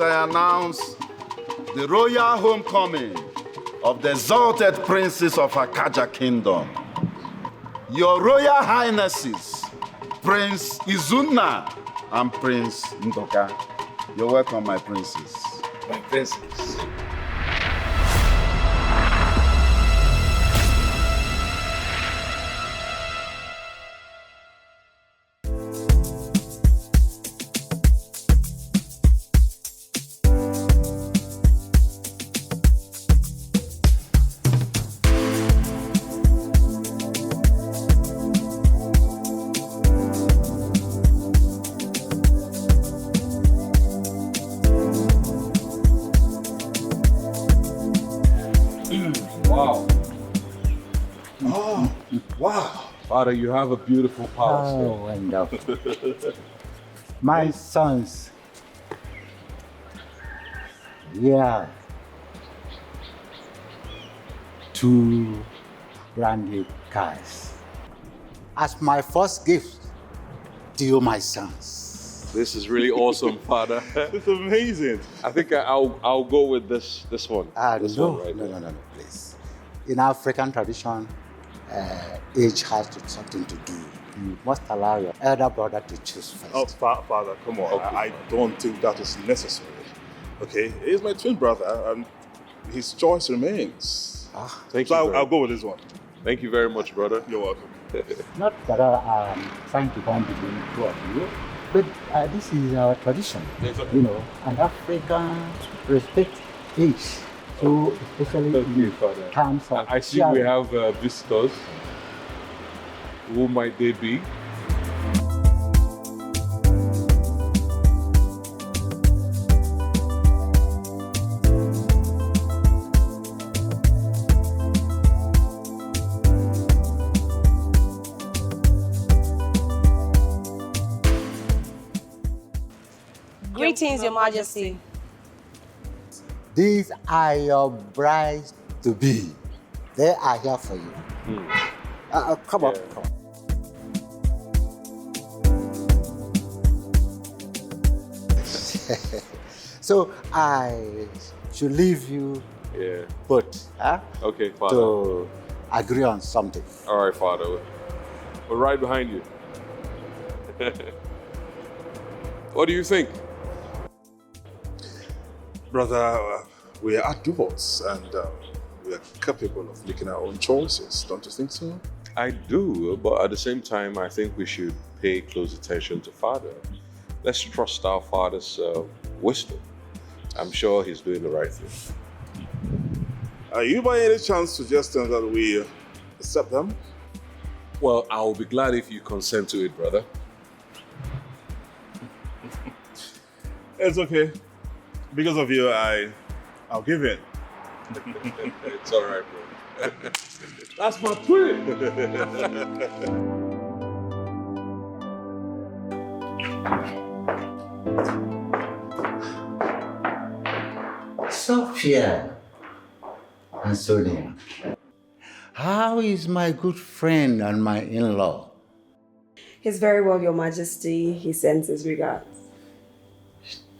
I announce the royal homecoming of the exalted princes of Akaja Kingdom. Your Royal Highnesses, Prince Izuna and Prince Ndoka. You're welcome, my princes. My princes. Father, you have a beautiful palace. Oh, wonderful. My sons, yeah, two brand-new cars as my first gift to you, my sons. This is really awesome, Father. It's amazing. I think I'll go with this one. This no, one right no, now. no, please. In African tradition, age has something to do. You must allow your elder brother to choose first. Oh, Father, come on. Okay. I don't think that is necessary. Okay, he's my twin brother, and his choice remains. Thank So you. I'll go with this one. Thank you very much, brother. You're welcome. Not that I'm trying to come between the two of you, but this is our tradition. Exactly. You know, and Africans respect age. So especially Thank you, in Father. terms of I see we have visitors. Who might they be? Greetings, Your Majesty. These are your brides to be. They are here for you. Come on, come on. So I should leave you both Okay, Father. to agree on something. All right, Father. We're right behind you. What do you think? Brother, we are adults and we are capable of making our own choices. Don't you think so? I do, but at the same time, I think we should pay close attention to Father. Let's trust our Father's wisdom. I'm sure he's doing the right thing. Are you by any chance suggesting that we accept them? Well, I'll be glad if you consent to it, brother. It's okay. Because of you, I'll give in. It's all right, bro. That's my twin. Sophia and Sonia, how is my good friend and my in-law? He's very well, Your Majesty. He sends his regards.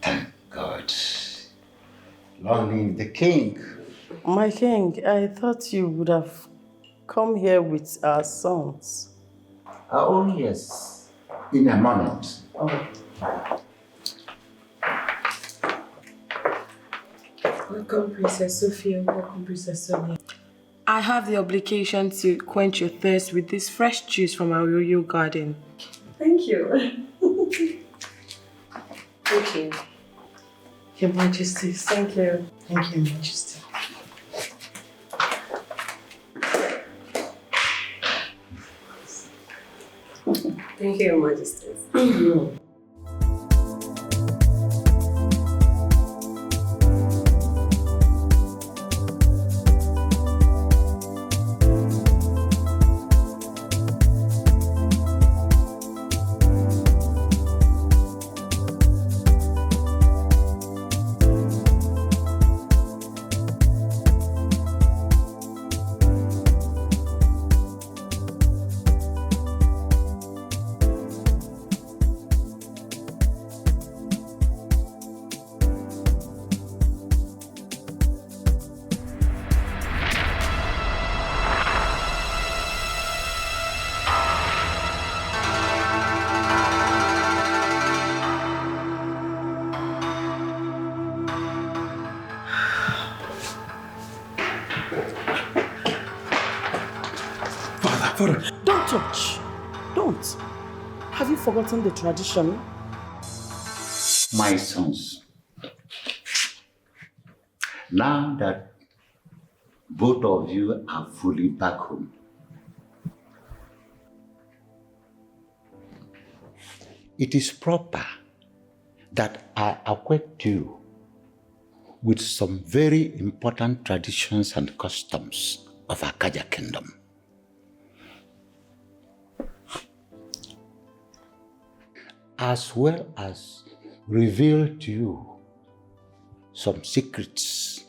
Thank God. Long live the king. My king, I thought you would have come here with our sons. Oh, yes. In a moment. Oh. Welcome, Princess Sophia. Welcome, Princess Sonia. I have the obligation to quench your thirst with this fresh juice from our royal garden. Thank you. Thank you. Your Majesty. Thank you. Thank you, Your Majesty. Thank you, Your Majesty. Don't touch. Don't. Have you forgotten the tradition? My sons, now that both of you are fully back home, it is proper that I acquaint you with some very important traditions and customs of Akaja Kingdom. As well as reveal to you some secrets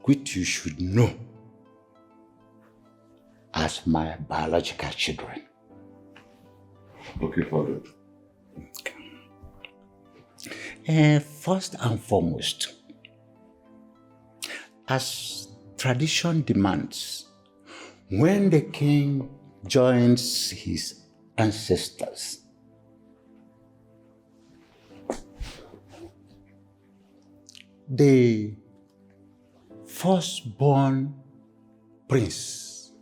which you should know as my biological children. Okay, Father. First and foremost, as tradition demands, when the king joins his ancestors, the firstborn prince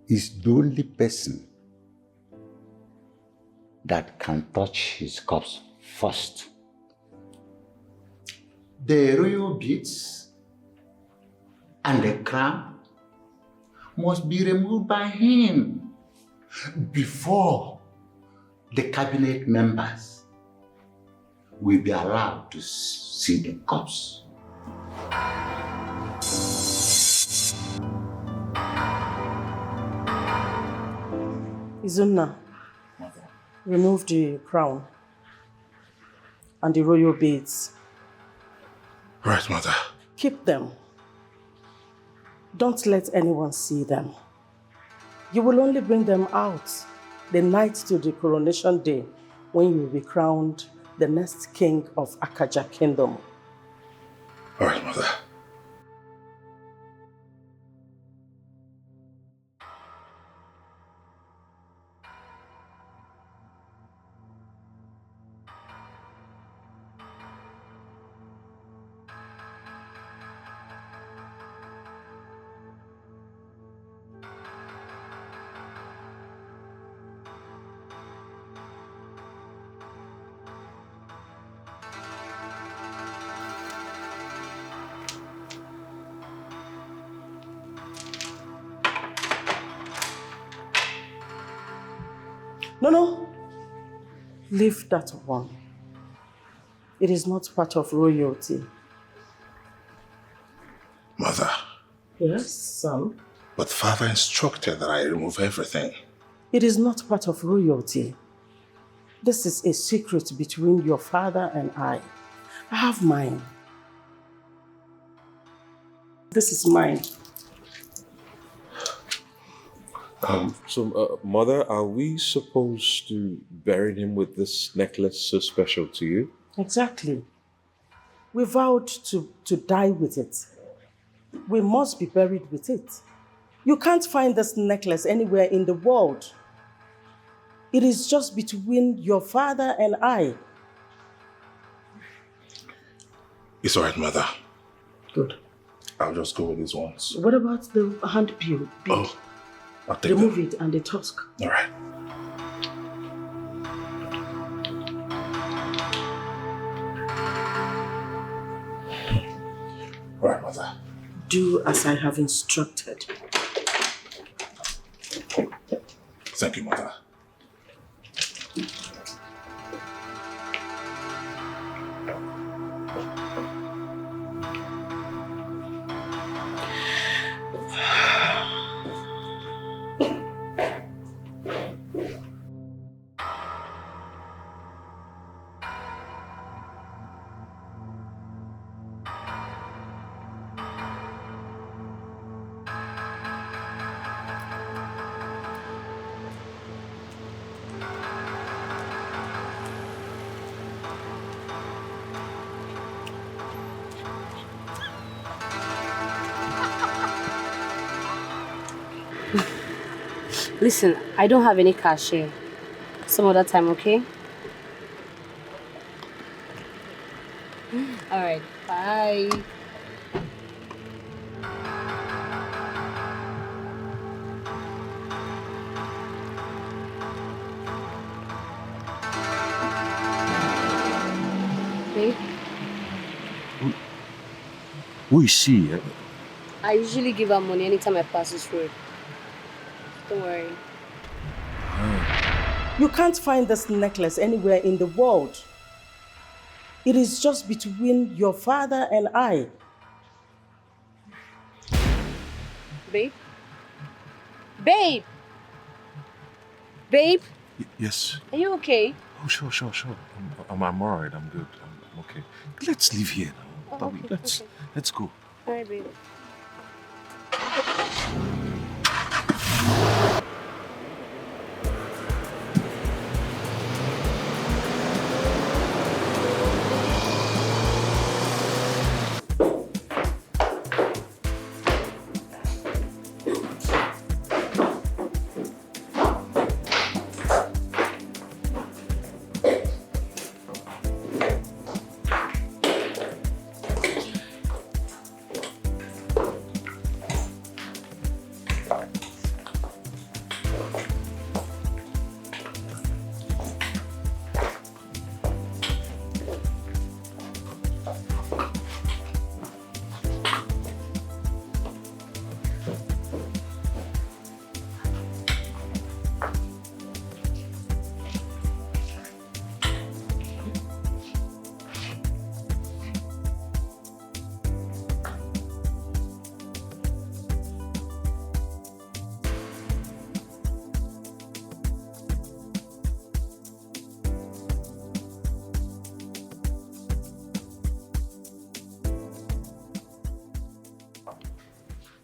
is the only person that can touch his corpse first. The royal beads and the crown must be removed by him before the cabinet members will be allowed to see the corpse. Izunna, remove the crown and the royal beads. Right, Mother. Keep them. Don't let anyone see them. You will only bring them out the night to the coronation day when you will be crowned the next king of Akaja Kingdom. All right, Mother. No. Leave that one. It is not part of royalty. Mother. Yes, son. But Father instructed that I remove everything. It is not part of royalty. This is a secret between your father and I. I have mine. This is mine. Mother, are we supposed to bury him with this necklace so special to you? Exactly. We vowed to die with it. We must be buried with it. You can't find this necklace anywhere in the world. It is just between your father and I. It's all right, Mother. Good. I'll just go with this once. What about the handbill? Oh, I'll take Remove it and the tusk. All right. All right, Mother. Do as I have instructed. Thank you, Mother. Listen, I don't have any cash here. Some other time, okay? All right, bye. Babe, Who is she? I usually give her money anytime I pass this road. Don't worry. You can't find this necklace anywhere in the world. It is just between your father and I. Babe? Babe! Babe? Yes. Are you okay? Oh, sure. I'm all right. I'm good. I'm okay. Let's leave here now. Oh, okay, Let's go. All right, babe.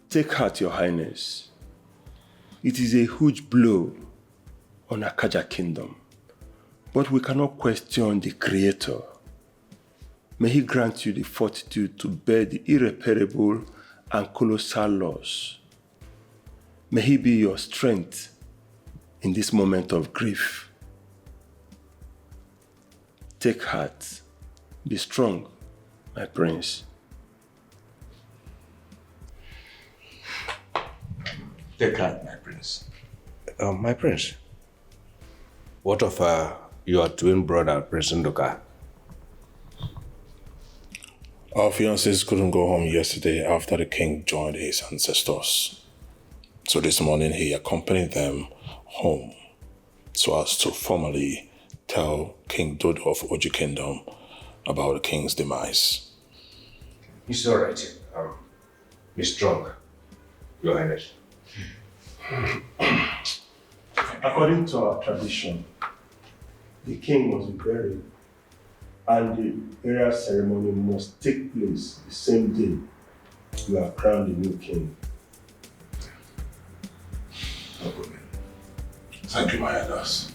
Take heart, Your Highness. It is a huge blow on Akaja Kingdom, but we cannot question the Creator. May He grant you the fortitude to bear the irreparable and colossal loss. May He be your strength in this moment of grief. Take heart. Be strong, my prince. Take heart, my prince. My prince, what of your twin brother, Prince Nduka? Our fiancés couldn't go home yesterday after the king joined his ancestors. So this morning he accompanied them home so as to formally tell King Dodo of Oji Kingdom about the king's demise. It's all right. Be strong, Your Highness. According to our tradition, the king must be buried and the burial ceremony must take place the same day you are crowned the new king. No problem. Thank you, my elders.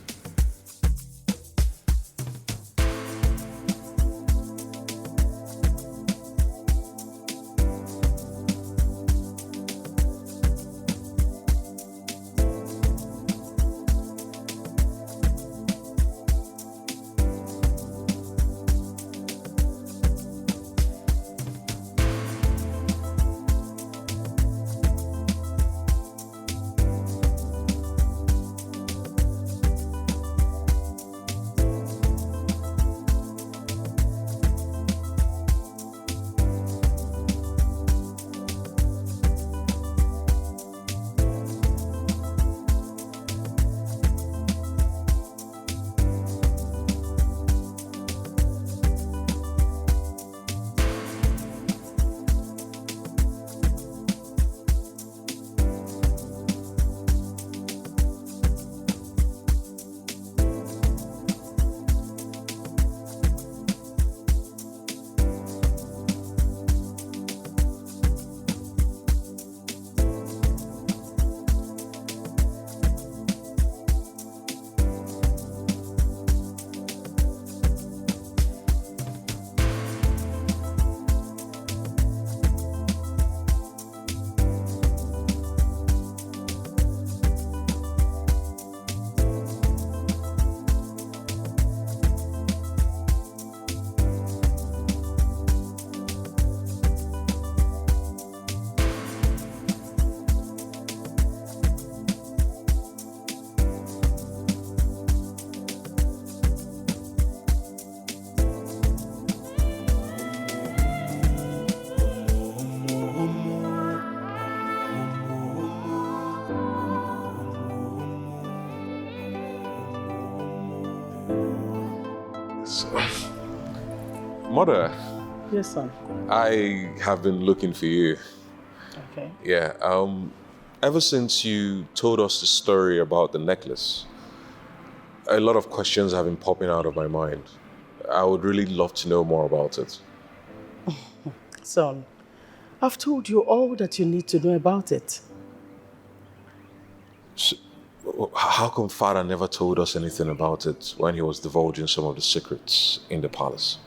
Mother. Yes, son. I have been looking for you. Okay. Yeah. Ever since you told us the story about the necklace, a lot of questions have been popping out of my mind. I would really love to know more about it. Son, I've told you all that you need to know about it. So, how come Father never told us anything about it when he was divulging some of the secrets in the palace?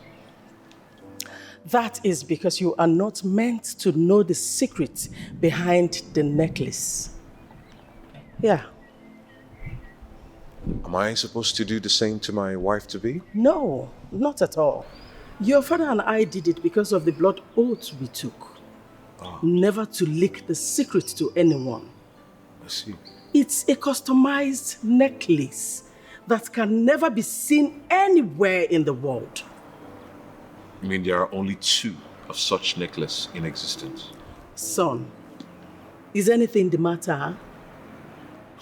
That is because you are not meant to know the secret behind the necklace. Yeah. Am I supposed to do the same to my wife-to-be? No, not at all. Your father and I did it because of the blood oath we took. Oh. Never to leak the secret to anyone. I see. It's a customized necklace that can never be seen anywhere in the world. You mean there are only 2 of such necklace in existence? Son, is anything the matter?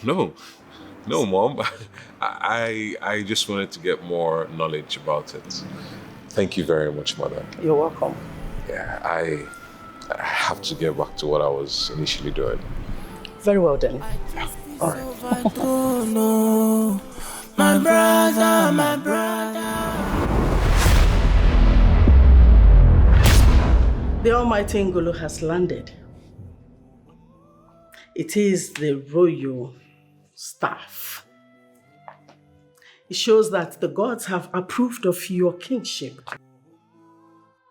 No, Mom. I just wanted to get more knowledge about it. Thank you very much, Mother. You're welcome. Yeah, I have to get back to what I was initially doing. Very well then. Yeah. All right. No, my brother. The Almighty Ngolo has landed. It is the royal staff. It shows that the gods have approved of your kingship.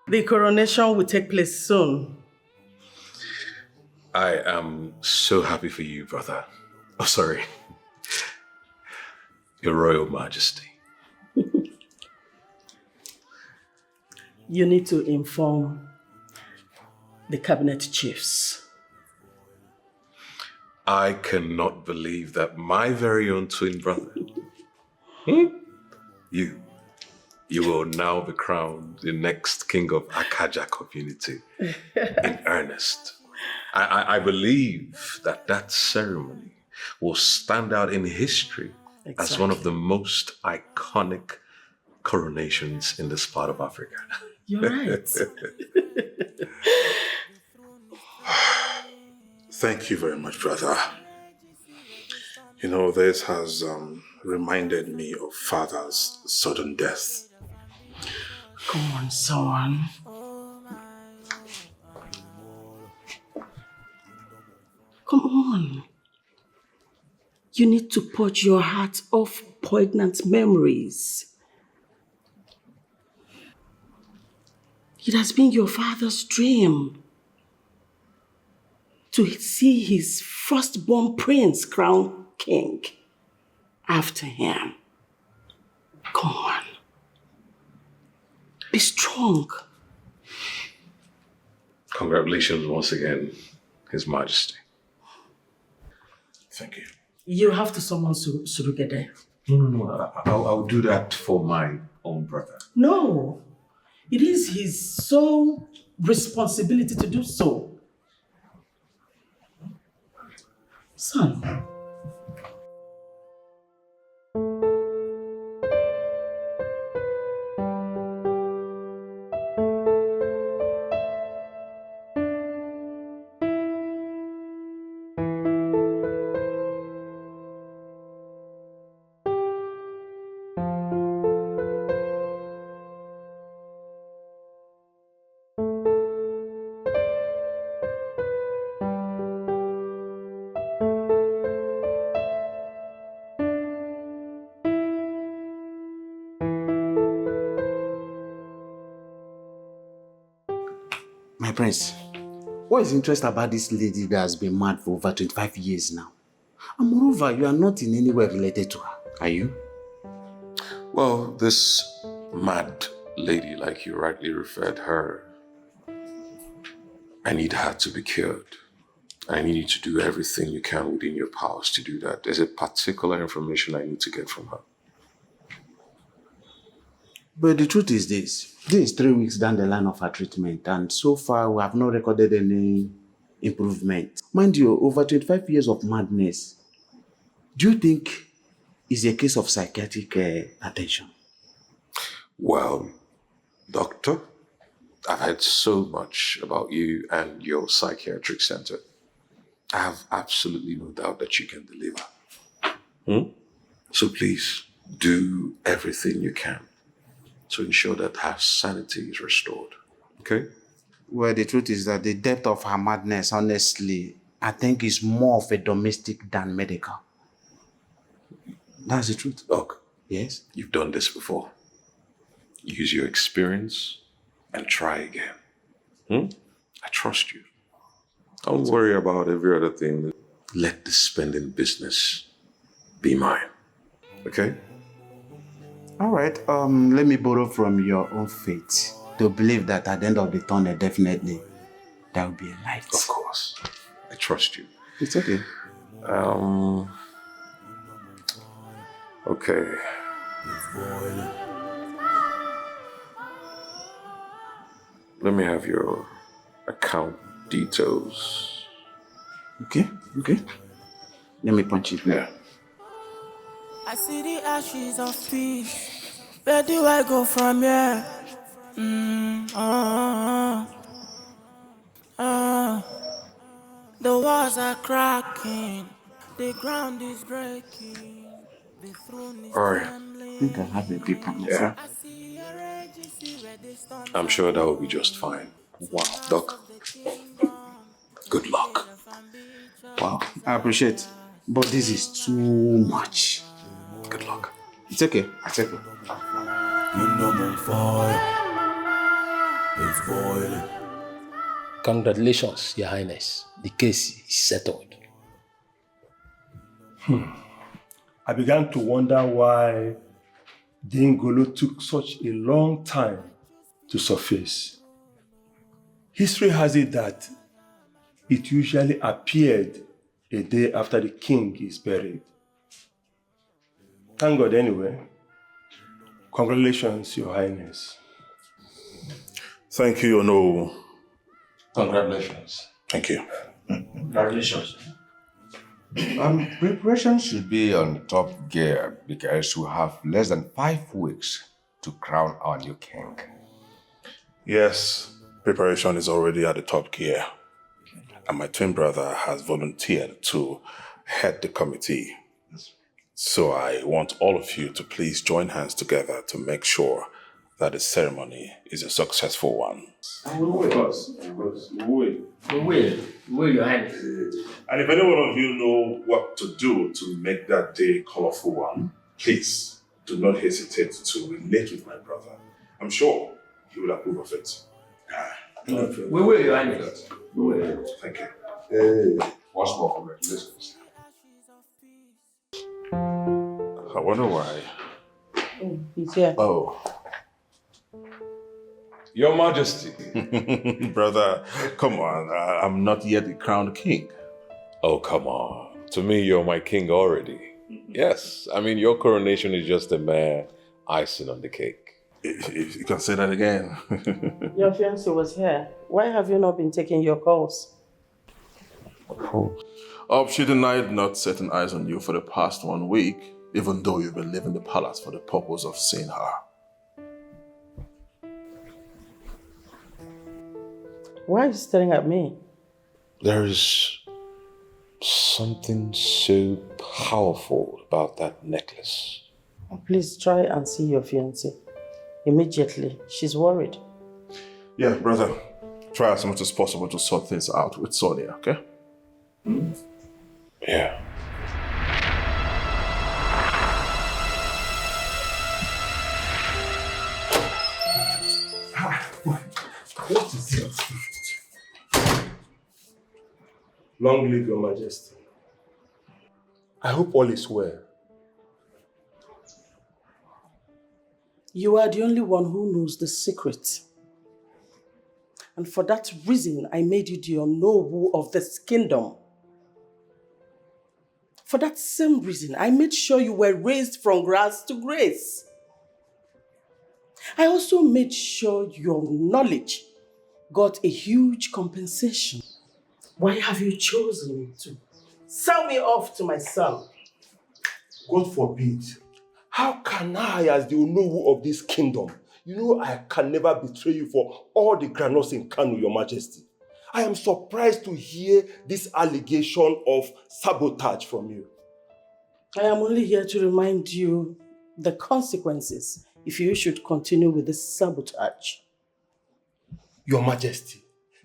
The coronation will take place soon. I am so happy for you, brother. Oh, sorry. Your Royal Majesty. You need to inform the cabinet chiefs. I cannot believe that my very own twin brother, you will now be crowned the next king of Akaja community in earnest. I believe that ceremony will stand out in history as one of the most iconic coronations in this part of Africa. You're right. Thank you very much, brother. You know, this has reminded me of father's sudden death. Come on, son. Come on. You need to purge your heart of poignant memories. It has been your father's dream to see his firstborn prince crowned king after him. Come on. Be strong. Congratulations once again, His Majesty. Thank you. You have to summon Surugede. No. I'll do that for my own brother. No. It is his sole responsibility to do so. Son. My prince, what is interesting about this lady that has been mad for over 25 years now? And moreover, you are not in any way related to her, are you? Well, this mad lady, like you rightly referred her, I need her to be cured. I need you to do everything you can within your powers to do that. There's a particular information I need to get from her. But the truth is this is 3 weeks down the line of her treatment, and so far we have not recorded any improvement. Mind you, over 25 years of madness. Do you think it's a case of psychiatric attention? Well, doctor, I've heard so much about you and your psychiatric center. I have absolutely no doubt that you can deliver. So please, do everything you can to ensure that her sanity is restored. Okay? Well, the truth is that the depth of her madness, honestly, I think is more of a domestic than medical. That's the truth. Look, yes, you've done this before. Use your experience and try again. I trust you. Don't worry about every other thing. Let the spending business be mine. Okay? All right, let me borrow from your own faith to believe that at the end of the tunnel, definitely, there will be a light. Of course. I trust you. It's okay. Okay. Let me have your account details. Okay. Let me punch it now. Yeah. I see the ashes of peace. Where do I go from here? The walls are cracking. The ground is breaking. The throne is All right. I think I have a big problem. Yeah. I'm sure that will be just fine. Wow. Doc, good luck. Wow, I appreciate. But this is too much. Good luck. It's okay. It's okay. Kingdom on fire. It's boiling. Congratulations, Your Highness. The case is settled. I began to wonder why Dingolo took such a long time to surface. History has it that it usually appeared a day after the king is buried. Thank God anyway. Congratulations, Your Highness. Thank you, no. Congratulations. Thank you. Congratulations. Preparation should be on top gear because we have less than 5 weeks to crown our new king. Yes, preparation is already at the top gear. And my twin brother has volunteered to head the committee So I want all of you to please join hands together to make sure that the ceremony is a successful one. We will. We will, Your Highness. And if any one of you know what to do to make that day a colorful one, please do not hesitate to relate with my brother. I'm sure he will approve of it. We will, Your Highness. We will. Thank you. Once more, congratulations. I wonder why. He's here. Oh. Your Majesty. Brother, come on. I'm not yet the crowned king. Oh, come on. To me, you're my king already. Yes, I mean, your coronation is just a mere icing on the cake. If you can say that again. Your fiancé was here. Why have you not been taking your calls? She denied not setting eyes on you for the past 1 week, even though you've been leaving the palace for the purpose of seeing her. Why are you staring at me? There is something so powerful about that necklace. Please try and see your fiancé. Immediately. She's worried. Yeah, brother. Try as much as possible to sort things out with Sonia, okay? Yeah. What is it? Long live Your Majesty. I hope all is well. You are the only one who knows the secret. And for that reason, I made you the Onowu of this kingdom. For that same reason, I made sure you were raised from grass to grace. I also made sure your knowledge got a huge compensation. Why have you chosen to sell me off to my son? God forbid. How can I, as the Onowu of this kingdom, I can never betray you for all the granules in Kanu, Your Majesty. I am surprised to hear this allegation of sabotage from you. I am only here to remind you the consequences if you should continue with this sabotage. Your Majesty,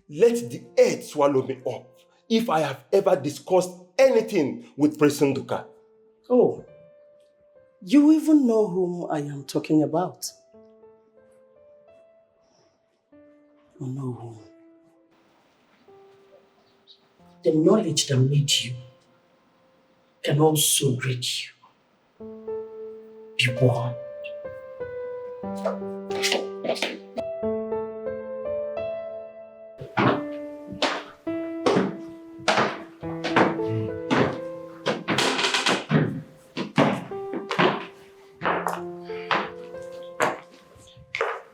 let the earth swallow me up if I have ever discussed anything with President Duka. Oh, you even know whom I am talking about. Oh no. The knowledge that made you can also break you. Be warned.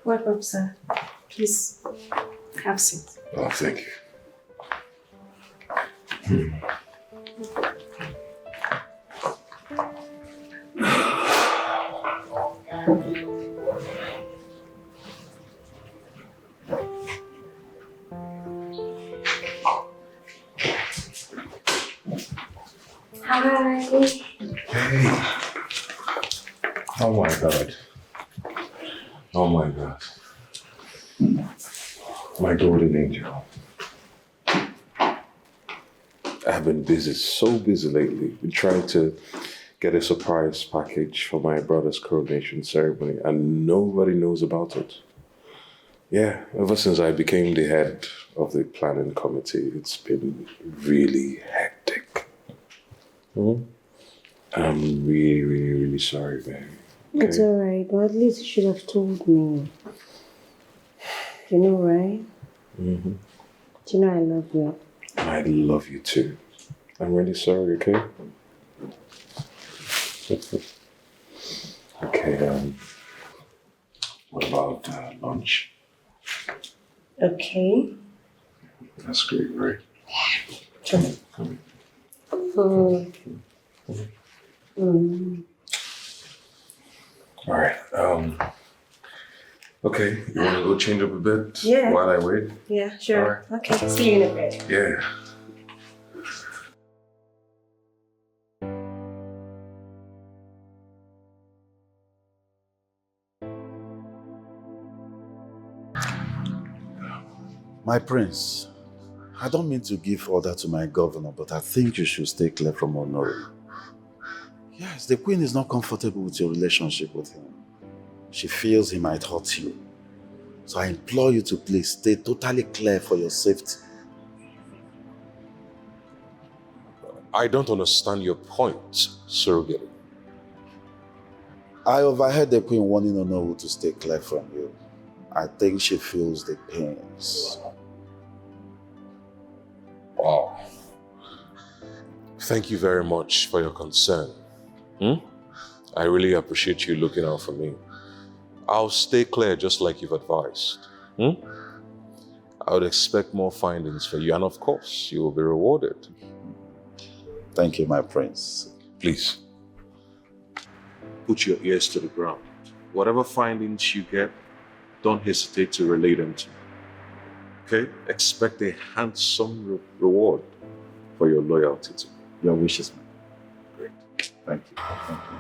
Welcome, sir. Please, have a seat. Oh, thank you. Hi. Hey. Oh my God. Oh my God. My golden angel. I've been busy, so busy lately. Been trying to get a surprise package for my brother's coronation ceremony, and nobody knows about it. Yeah, ever since I became the head of the planning committee, it's been really hectic. I'm really, really, really sorry, baby. Okay? It's alright, but at least you should have told me. You know, right? Mm-hmm. Do you know I love you? I love you too. I'm really sorry, okay? Okay, what about lunch? Okay. That's great, right? Come on. All right, okay, you want to go change up a bit Yeah. while I wait? Yeah, sure. All Okay, see you in a bit. Yeah. My prince, I don't mean to give order to my governor, but I think you should stay clear from Honore. Yes, the queen is not comfortable with your relationship with him. She feels he might hurt you. So I implore you to please stay totally clear for your safety. I don't understand your point, surrogate. I overheard the queen warning Honore to stay clear from you. I think she feels the pains. Wow. Thank you very much for your concern. I really appreciate you looking out for me. I'll stay clear just like you've advised. I would expect more findings for you, and of course, you will be rewarded. Thank you, my prince. Please, put your ears to the ground. Whatever findings you get, don't hesitate to relay them to me. Okay? Expect a handsome reward for your loyalty to me. Your wishes, man. Great. Thank you. Thank you.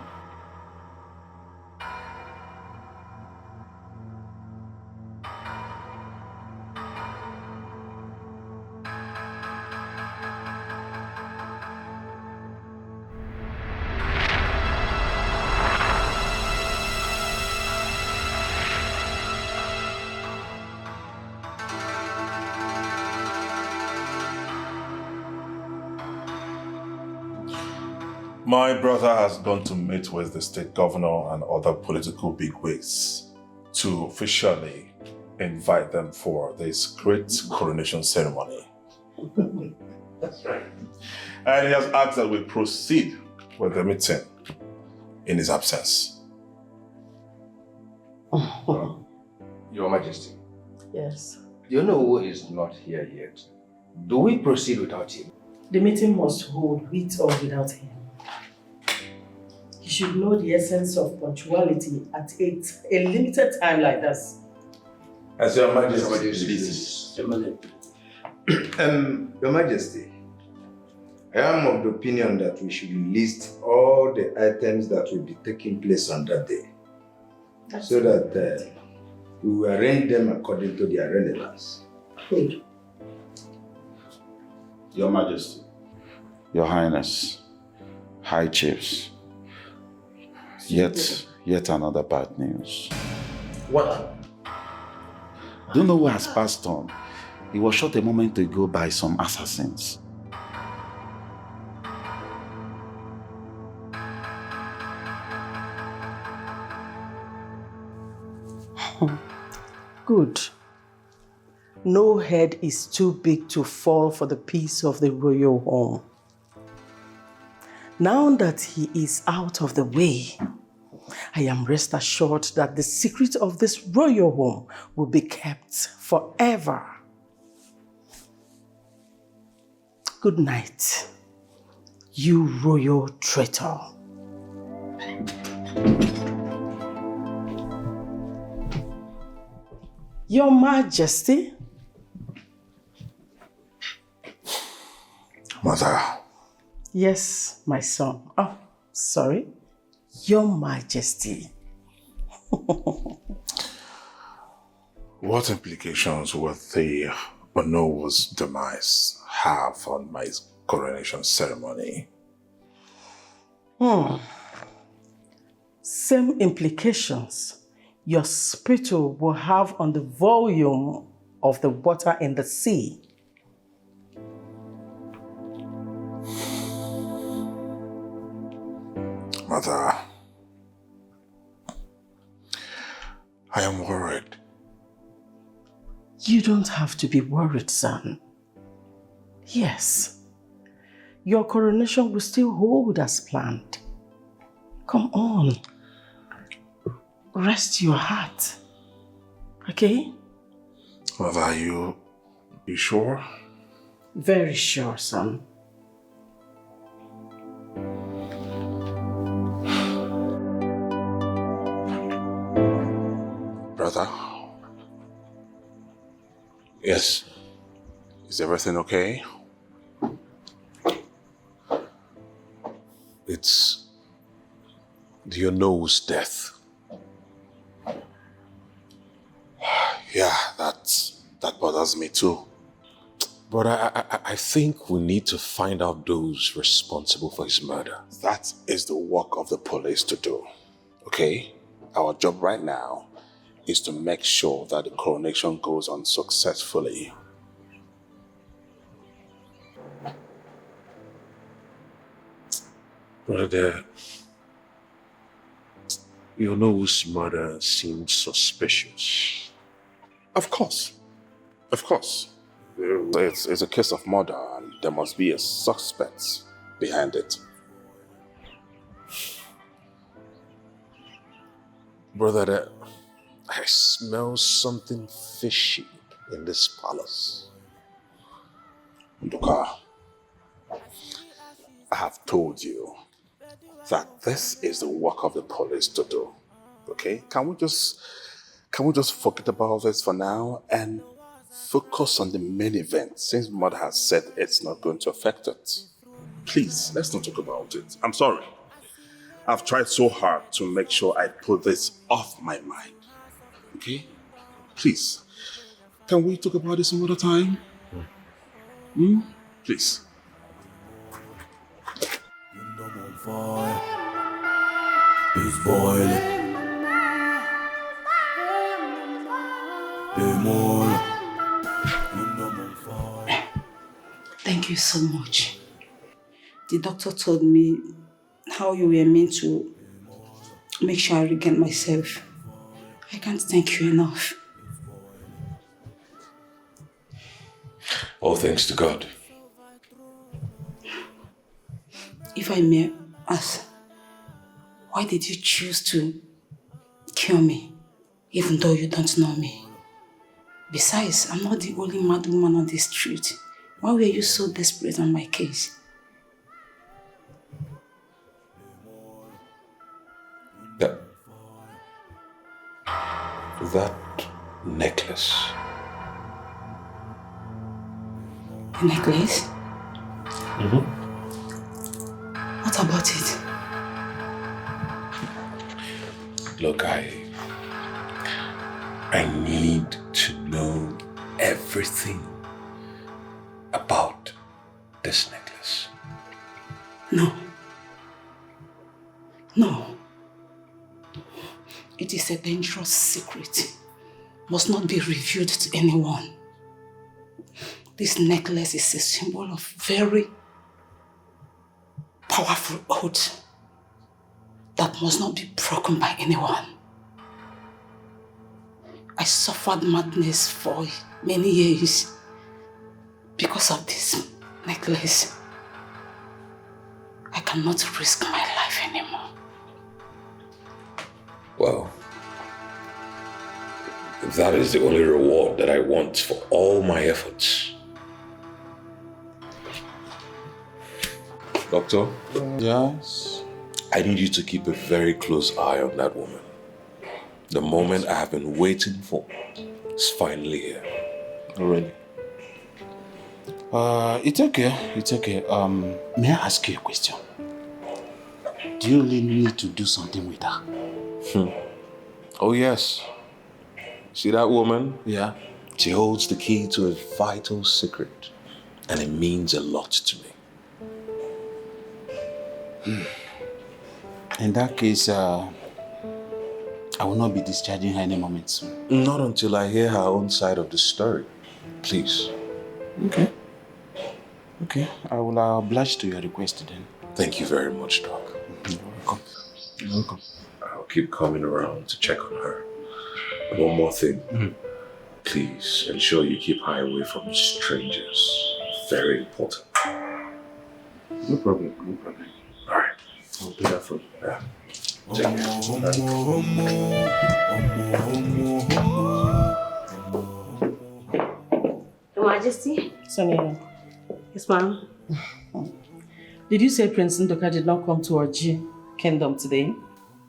My brother has gone to meet with the state governor and other political bigwigs to officially invite them for this great coronation ceremony. That's right. And he has asked that we proceed with the meeting in his absence. Your Majesty, Yes. you know who is not here yet. Do we proceed without him? The meeting must hold with or without him. He should know the essence of punctuality at a limited time like this. As Your Majesty, Your Majesty, I am of the opinion that we should list all the items that will be taking place on that day, so that we will arrange them according to their relevance. Good. Your Majesty, Your Highness, High Chiefs, yet another bad news. What? Do you know who has passed on? He was shot a moment ago by some assassins. Good. No head is too big to fall for the peace of the royal home. Now that he is out of the way, I am rest assured that the secret of this royal home will be kept forever. Good night, you royal traitor. Your Majesty. Mother. Yes, my son. Oh, sorry. Your Majesty. What implications would the Onowo's demise have on my coronation ceremony? Same implications your spiritual will have on the volume of the water in the sea. Mother, I am worried. You don't have to be worried, son. Yes, your coronation will still hold as planned. Come on. Rest your heart. Okay? Mother, are you sure? Very sure, son. Brother? Yes. Is everything okay? It's the Onowo's death. Yeah, that's That bothers me too. But I think we need to find out those responsible for his murder. That is the work of the police to do. Okay? Our job right now is to make sure that the coronation goes on successfully. Brother, you know whose murder seemed suspicious. Of course. Of course. It's a case of murder and there must be a suspect behind it. Brother, I smell something fishy in this palace. Nduka, I have told you that this is the work of the police to do. Okay? Can we just forget about this for now and focus on the main event, since Mother has said it's not going to affect it? Please, let's not talk about it. I'm sorry. I've tried so hard to make sure I put this off my mind. Okay? Please, can we talk about this some other time? Please. It's boiling. Thank you so much. The doctor told me how you were meant to make sure I regain myself. I can't thank you enough. All thanks to God. If I may ask, why did you choose to kill me, even though you don't know me? Besides, I'm not the only mad woman on this street. Why were you so desperate on my case? That necklace. The necklace? What about it? Look, I need to know everything about this necklace. No. No. It is a dangerous secret. Must not be revealed to anyone. This necklace is a symbol of very powerful oath that must not be broken by anyone. I suffered madness for many years because of this necklace. I cannot risk my life anymore. Well, that is the only reward that I want for all my efforts. Doctor? Yes? I need you to keep a very close eye on that woman. The moment I have been waiting for is finally here. Really? It's okay. It's okay. May I ask you a question? Do you really need to do something with her? Oh yes. See that woman? Yeah. She holds the key to a vital secret, and it means a lot to me. In that case, I will not be discharging her any moment soon. Not until I hear her own side of the story. Please. Okay. Okay. I will oblige to your request then. Thank you very much, Doc. You're welcome. You're welcome. I'll keep coming around to check on her. And one more thing. Please ensure you keep her away from strangers. Very important. No problem. No problem. All right. I'll do that for you. Yeah. Take Your Majesty? Sonia. Yes, ma'am. Did you say Prince Ndoka did not come to Oji Kingdom today?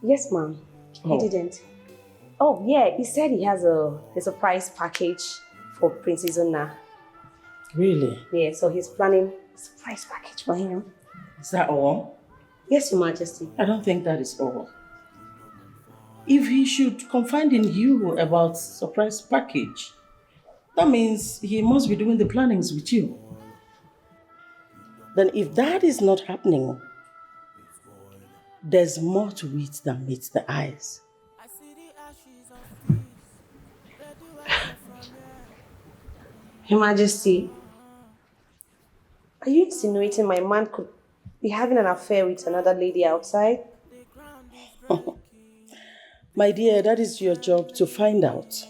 Yes, ma'am. Oh. He didn't. Oh, yeah, he said he has a surprise package for Princess Una. Really? Yeah, so he's planning a surprise package for him. Is that all? Yes, Your Majesty. I don't think that is all. If he should confide in you about surprise package, That means he must be doing the plannings with you. Then if that is not happening, there's more to it than meets the eyes. Your Majesty, are you insinuating my man could be having an affair with another lady outside? My dear, that is your job to find out.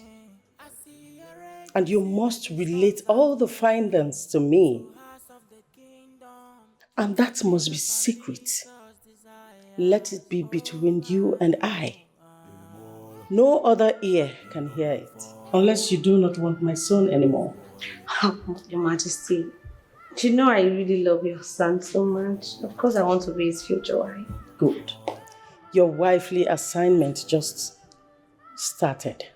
And you must relate all the findings to me. And that must be secret. Let it be between you and I. No other ear can hear it, unless you do not want my son anymore. Your Majesty, you know I really love your son so much. Of course I want to be his future wife. Good. Your wifely assignment just started.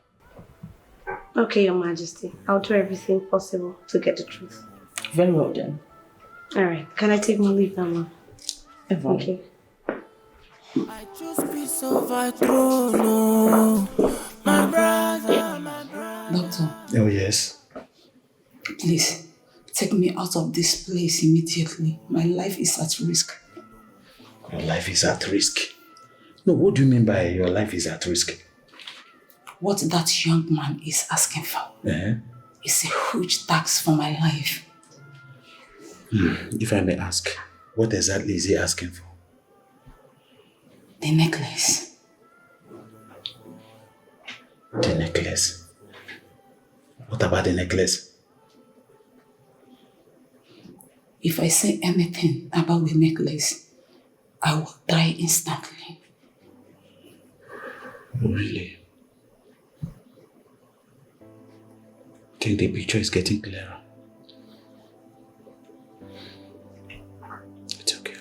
Okay, Your Majesty. I'll do everything possible to get the truth. Very well then. Alright, can I take my leave now, Mom? Okay. I just be so vital, no. My brother, my brother. Doctor, Oh, yes. please, take me out of this place immediately. My life is at risk. Your life is at risk. No, what do you mean by your life is at risk? What that young man is asking for is a huge tax for my life. If I may ask, what exactly is he asking for? The necklace. The necklace? What about the necklace? If I say anything about the necklace, I will die instantly. Really? I think the picture is getting clearer. It's okay.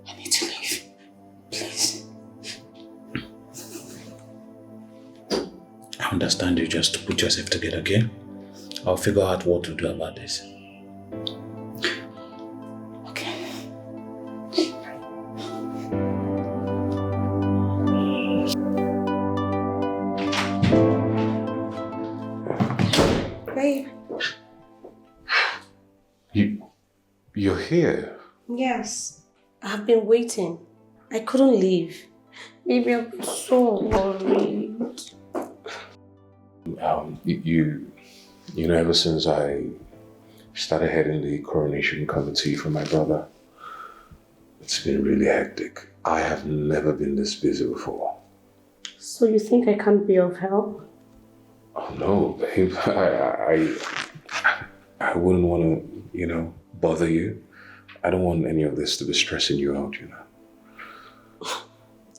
I need to leave. Please. I understand you. Just put yourself together, okay? I'll figure out what to do about this. You're here? Yes, I've been waiting. I couldn't leave. Baby, I've been so worried. You know, ever since I started heading the Coronation committee for my brother, it's been really hectic. I have never been this busy before. So you think I can't be of help? Oh no, babe. I wouldn't want to, bother you. I don't want any of this to be stressing you out,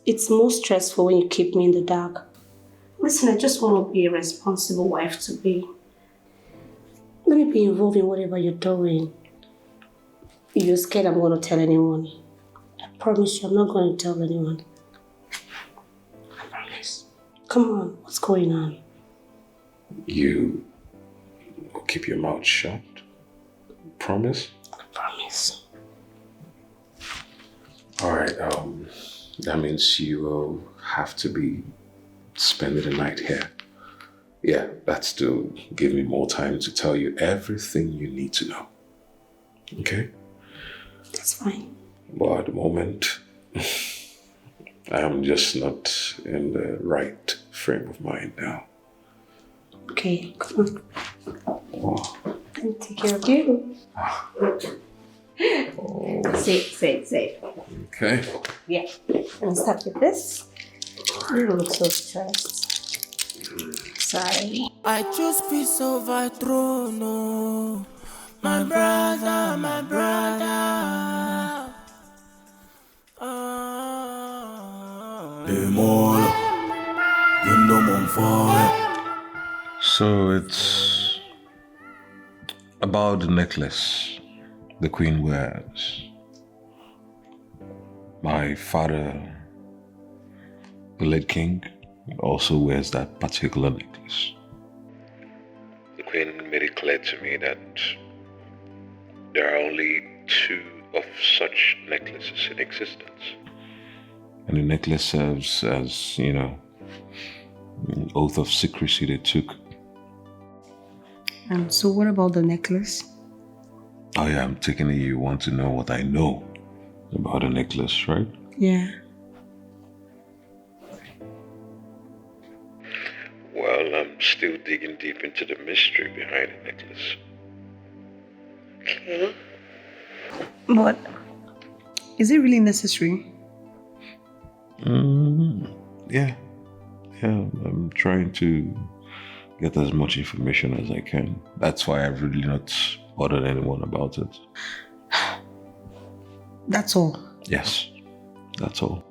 It's more stressful when you keep me in the dark. Listen, I just want to be a responsible wife to be. Let me be involved in whatever you're doing. If you're scared I'm going to tell anyone, I promise you I'm not going to tell anyone. I promise. Come on, what's going on? You will keep your mouth shut. Promise? I promise. All right, that means you will have to be spending the night here. Yeah, that's to give me more time to tell you everything you need to know. Okay? That's fine. Well, at the moment, I'm just not in the right frame of mind now. Okay, come on. Oh. Let me take care of you. Safe. Okay. Yeah. Let me start with this. You don't look so stressed. Sorry. I choose peace over throne, no. My brother, my brother. So it's about the necklace the queen wears. My father, the late king, also wears that particular necklace. The queen made it clear to me that there are only 2 of such necklaces in existence. And the necklace serves as, an oath of secrecy they took. And so what about the necklace? Oh yeah, I'm taking it you want to know what I know about the necklace, right? Yeah. Well, I'm still digging deep into the mystery behind the necklace. Okay. But is it really necessary? Yeah. I'm trying to get as much information as I can. That's why I've really not bothered anyone about it. That's all? Yes, that's all.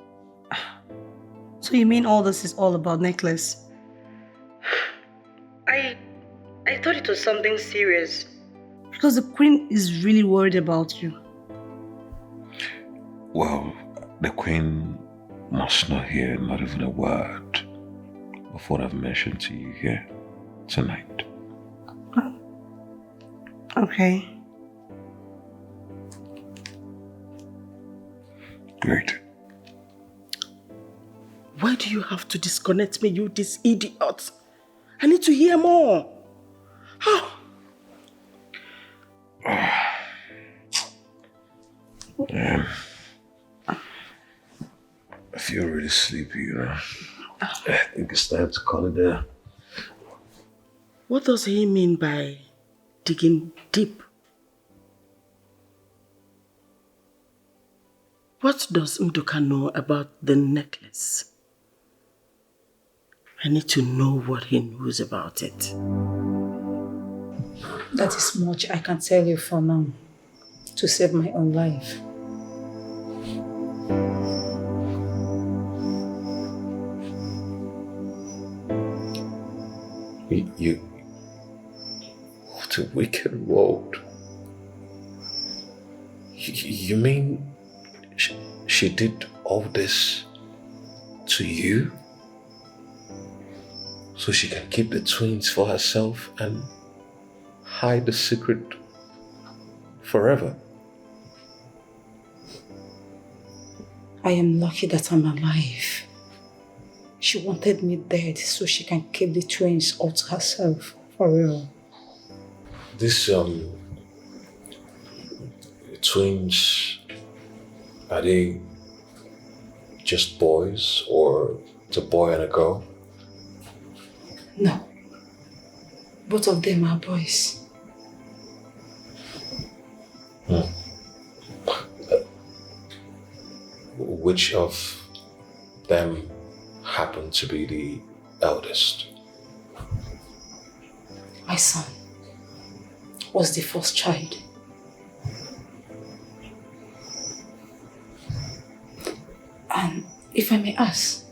So you mean all this is all about necklace? I thought it was something serious. Because the queen is really worried about you. Well, the queen must not hear not even a word of what I've mentioned to you here tonight. Okay. Great. Why do you have to disconnect me, you this idiot? I need to hear more. How? I feel really sleepy, you know. I think it's time to call it there. What does he mean by digging deep? What does Nduka know about the necklace? I need to know what he knows about it. That is much I can tell you for now, to save my own life. What a wicked world. You mean she did all this to you? So she can keep the twins for herself and hide the secret forever? I am lucky that I'm alive. She wanted me dead so she can keep the twins all to herself, for real. These twins, are they just boys or it's a boy and a girl? No. Both of them are boys. Which of them happened to be the eldest? My son was the first child. And if I may ask,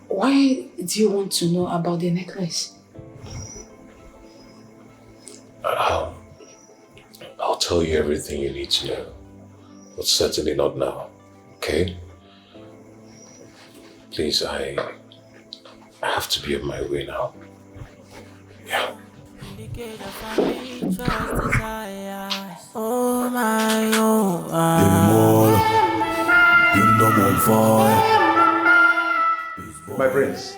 why do you want to know about the necklace? I'll tell you everything you need to know, but certainly not now, okay? Please, I have to be on my way now. Yeah. Oh my, oh kingdom on fire. My friends,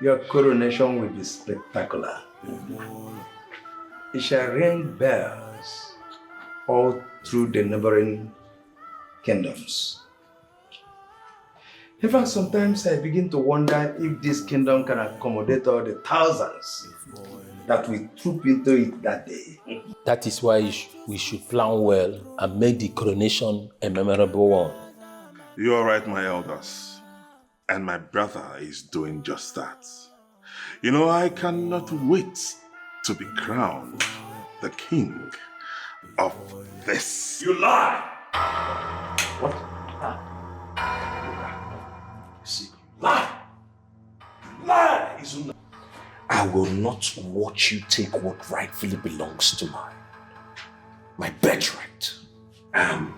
your coronation will be spectacular. It shall ring bells all through the neighboring kingdoms. In fact, sometimes I begin to wonder if this kingdom can accommodate all the thousands that will troop into it that day. That is why we should plan well and make the coronation a memorable one. You are right, my elders. And my brother is doing just that. You know, I cannot wait to be crowned the king of this. You lie! What? See, lie! Lie, Izuna! I will not watch you take what rightfully belongs to mine. My birthright. I am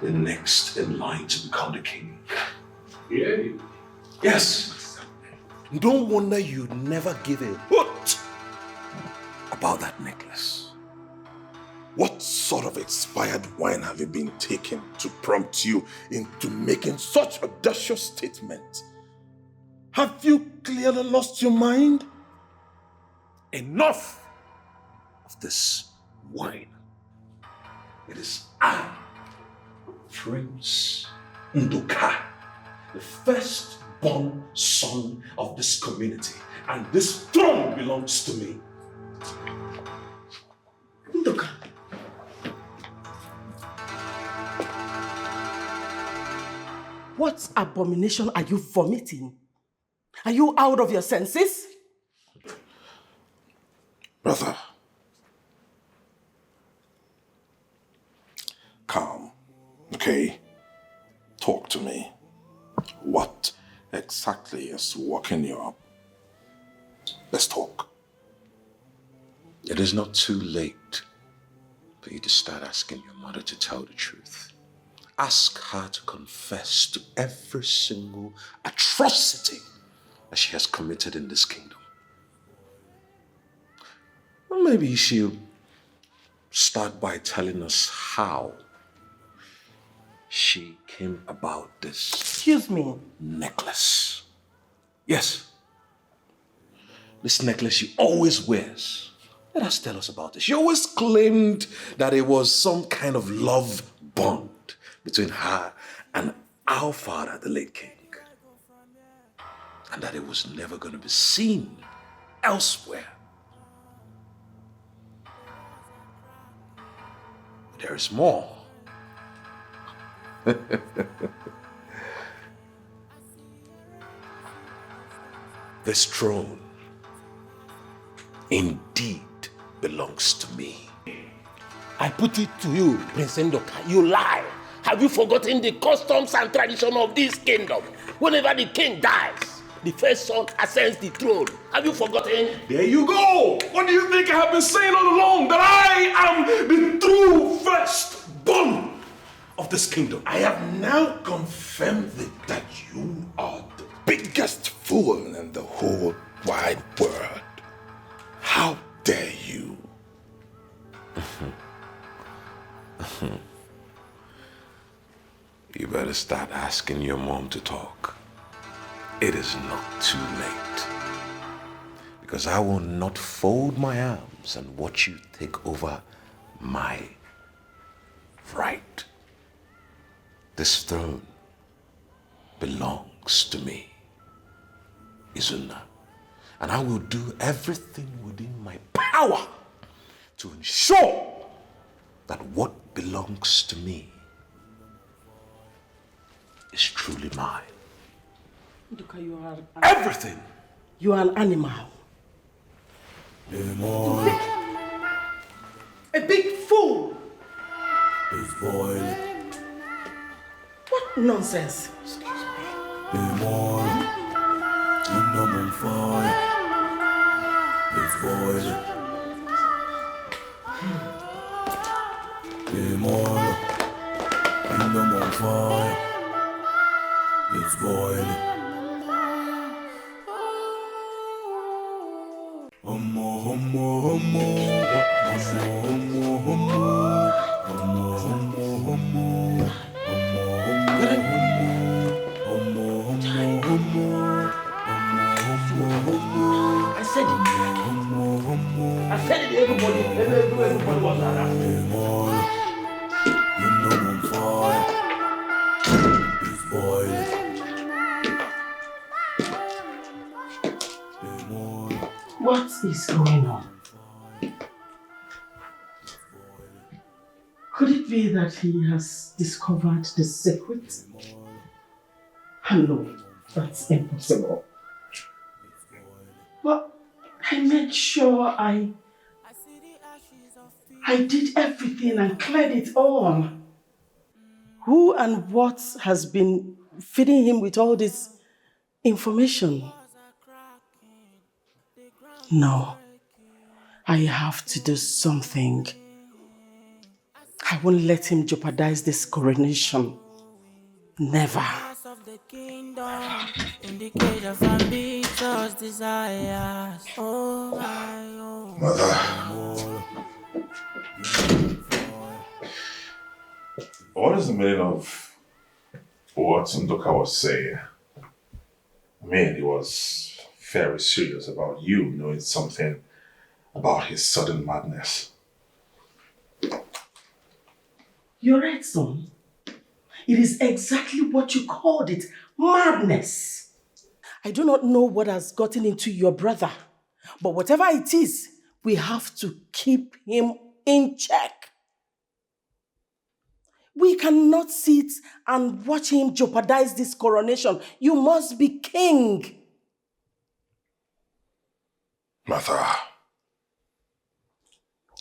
the next in line to become the king. Yeah. Yes. No wonder you never give a hoot about that necklace. What sort of expired wine have you been taking to prompt you into making such audacious statement? Have you clearly lost your mind? enough of this wine. It is I, Prince Nduka, the firstborn son of this community, and this throne belongs to me. Nduka. What abomination are you vomiting? Are you out of your senses? Brother, calm, okay? Talk to me. What exactly is working you up? Let's talk. It is not too late for you to start asking your mother to tell the truth. Ask her to confess to every single atrocity that she has committed in this kingdom. Or maybe she'll start by telling us how she came about this. Excuse me. Necklace. Yes. This necklace she always wears. Let us tell us about it. She always claimed that it was some kind of love bond between her and our father, the late king. And that it was never going to be seen elsewhere. There is more. This throne indeed belongs to me. I put it to you, Prince Nduka, you lie. Have you forgotten the customs and tradition of this kingdom? Whenever the king dies, the first son ascends the throne. Have you forgotten? There you go! What do you think I have been saying all along? That I am the true firstborn of this kingdom. I have now confirmed that you are the biggest fool in the whole wide world. How dare you? You better start asking your mom to talk. It is not too late. Because I will not fold my arms and watch you take over my right. This throne belongs to me, Izuna. And I will do everything within my power to ensure that what belongs to me is truly mine. Nduka, you are everything. You are an animal. A big fool. It's void. What nonsense? Excuse me. Kingdom on fire. It's void. Kingdom on fire. It's void. Homo, homo, homo. Homo, homo, homo. Homo, homo, homo. I said it. I said it, everybody was around. What is going on? Could it be that he has discovered the secret? No, that's impossible. But I made sure I did everything and cleared it all. Who and what has been feeding him with all this information? No, I have to do something. I won't let him jeopardize this coronation. Never. Mother. What is the meaning of what Nduka was saying? I mean, he was very serious about you knowing something about his sudden madness. You're right, son. It is exactly what you called it, madness. I do not know what has gotten into your brother, but whatever it is, we have to keep him in check. We cannot sit and watch him jeopardize this coronation. You must be king. Mother,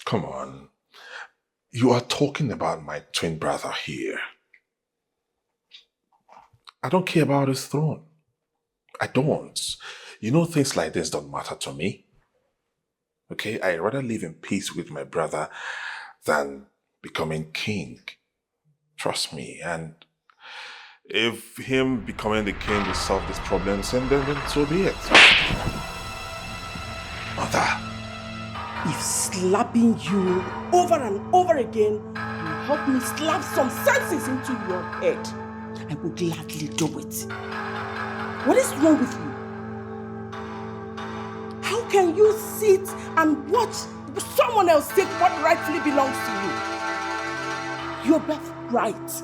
come on. You are talking about my twin brother here. I don't care about his throne. I don't. You know, things like this don't matter to me. Okay, I'd rather live in peace with my brother than becoming king. Trust me. And if him becoming the king will solve these problems, then so be it. Mother. If slapping you over and over again will help me slap some senses into your head, I would gladly do it. What is wrong with you? How can you sit and watch someone else take what rightfully belongs to you? Your birthright.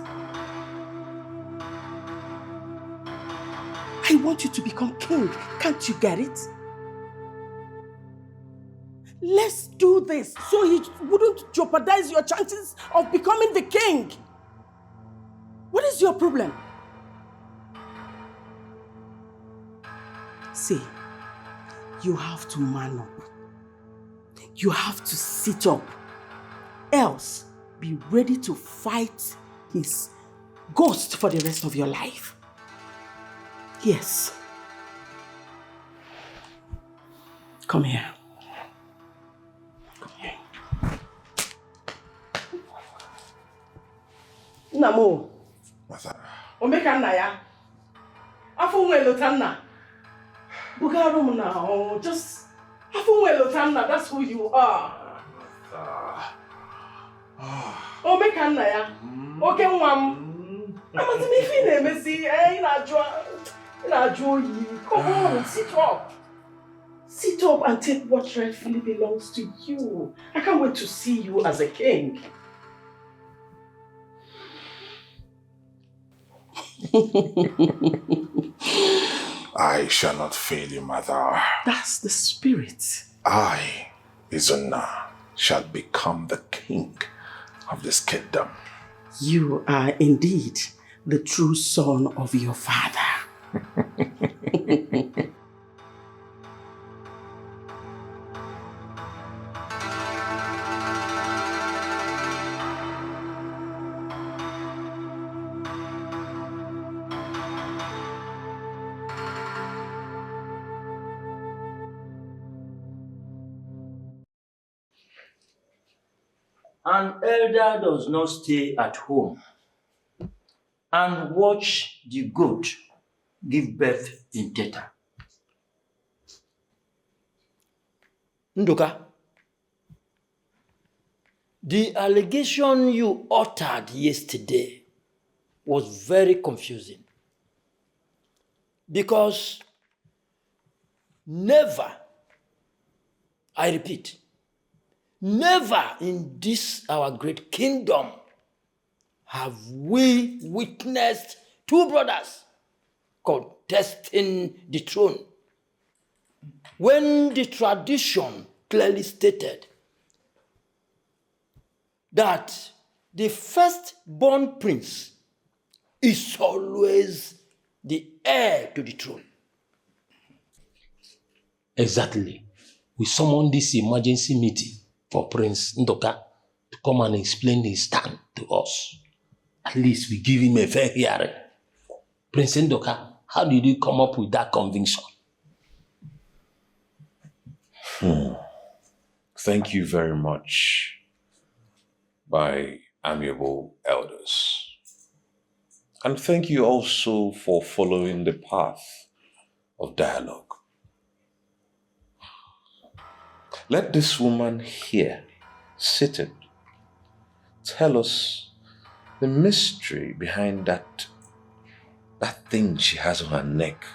I want you to become king. Can't you get it? Let's do this so he wouldn't jeopardize your chances of becoming the king. What is your problem? See, you have to man up. You have to sit up. Else, be ready to fight his ghost for the rest of your life. Yes. Come here. Namo. Mother. Omeka nna ya. Afọ nwe lotanna. Bugarum now. Just afọ nwe lotanna. That's who you are. Omeka nna ya. Oke nwa m. Amati me fi na emesi na-ajụ oyi. Come on, sit up. Sit up and take what rightfully belongs to you. I can't wait to see you as a king. I shall not fail you, mother. That's the spirit. I, Izuna, shall become the king of this kingdom. You are indeed the true son of your father. An elder does not stay at home and watch the goat give birth in Teta. Ndoka, the allegation you uttered yesterday was very confusing because never, I repeat, never in this our great kingdom have we witnessed two brothers contesting the throne when the tradition clearly stated that the firstborn prince is always the heir to the throne. Exactly. We summoned this emergency meeting for Prince Ndoka to come and explain his stand to us. At least we give him a fair hearing. Prince Ndoka, how did you come up with that conviction? Thank you very much, my amiable elders. And thank you also for following the path of dialogue. Let this woman here, seated, tell us the mystery behind that thing she has on her neck.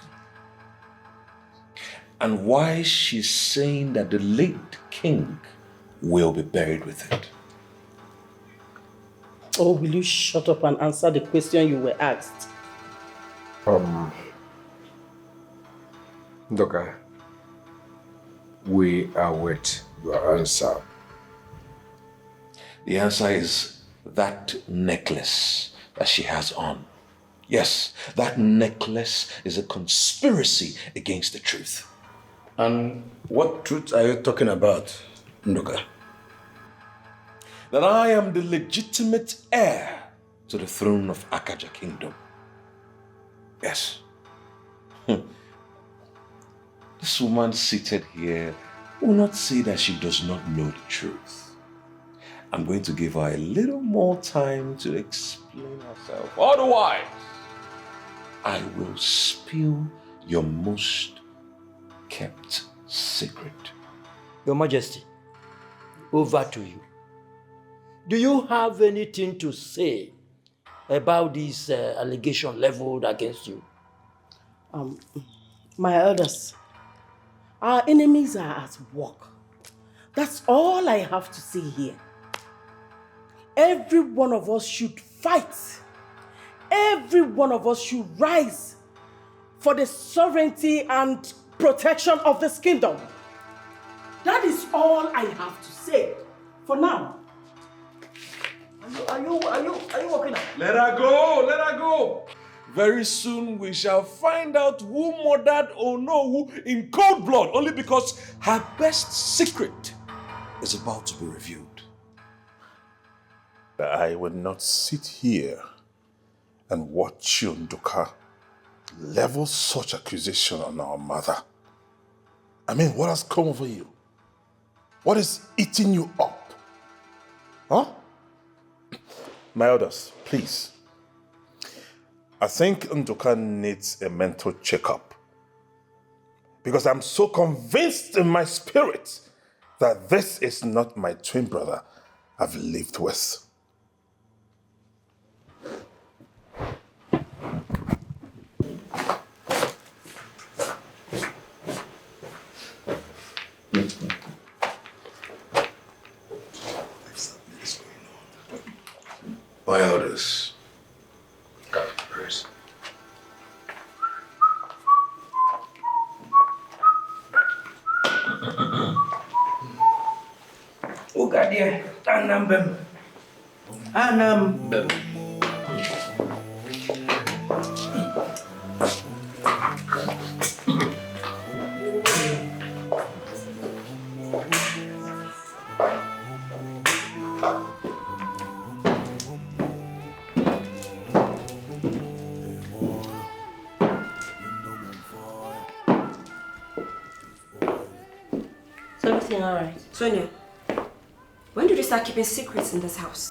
and why she's saying that the late king will be buried with it. Oh, will you shut up and answer the question you were asked? Ndoka, we await your answer. The answer is that necklace that she has on. Yes, that necklace is a conspiracy against the truth. And what truth are you talking about, Ndoka? That I am the legitimate heir to the throne of Akaja Kingdom. Yes. This woman seated here will not say that she does not know the truth. I'm going to give her a little more time to explain herself. Otherwise, I will spill your most kept secret. Your Majesty, over to you. Do you have anything to say about this allegation leveled against you? My elders, our enemies are at work. That's all I have to say here. Every one of us should fight. Every one of us should rise for the sovereignty and protection of this kingdom. That is all I have to say for now. Are you walking out? Let her go, let her go. Very soon we shall find out who murdered Onowu in cold blood only because her best secret is about to be revealed. I will not sit here and watch you, Nduka, level such accusation on our mother. I mean, what has come over you? What is eating you up? Huh? My elders, please. I think Nduka needs a mental checkup. Because I'm so convinced in my spirit that this is not my twin brother I've lived with. My elders, God prayers. Ugadia, Anambem. Anambem. Is everything alright? Sonia, when did you start keeping secrets in this house?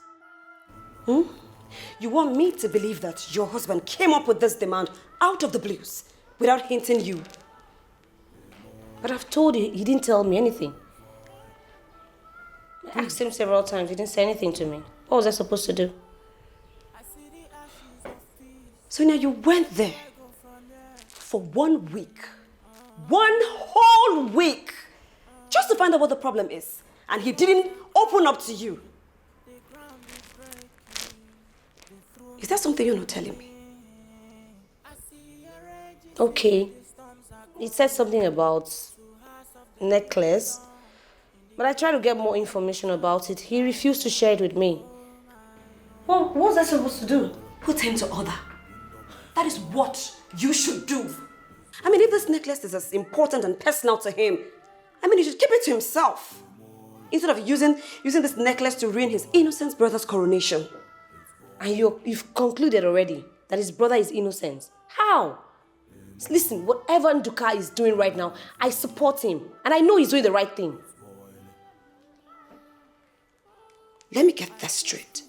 You want me to believe that your husband came up with this demand out of the blues without hinting you? But I've told you, he didn't tell me anything. I asked him several times, he didn't say anything to me. What was I supposed to do? Sonia, you went there for 1 week. 1 whole week! Just to find out what the problem is. And he didn't open up to you. Is that something you're not telling me? Okay. He said something about necklace, but I tried to get more information about it. He refused to share it with me. Well, what was I supposed to do? Put him to order. That is what you should do. I mean, if this necklace is as important and personal to him, I mean, he should keep it to himself. Instead of using this necklace to ruin his innocent brother's coronation. And you've concluded already that his brother is innocent. How? Listen, whatever Nduka is doing right now, I support him. And I know he's doing the right thing. Let me get this straight.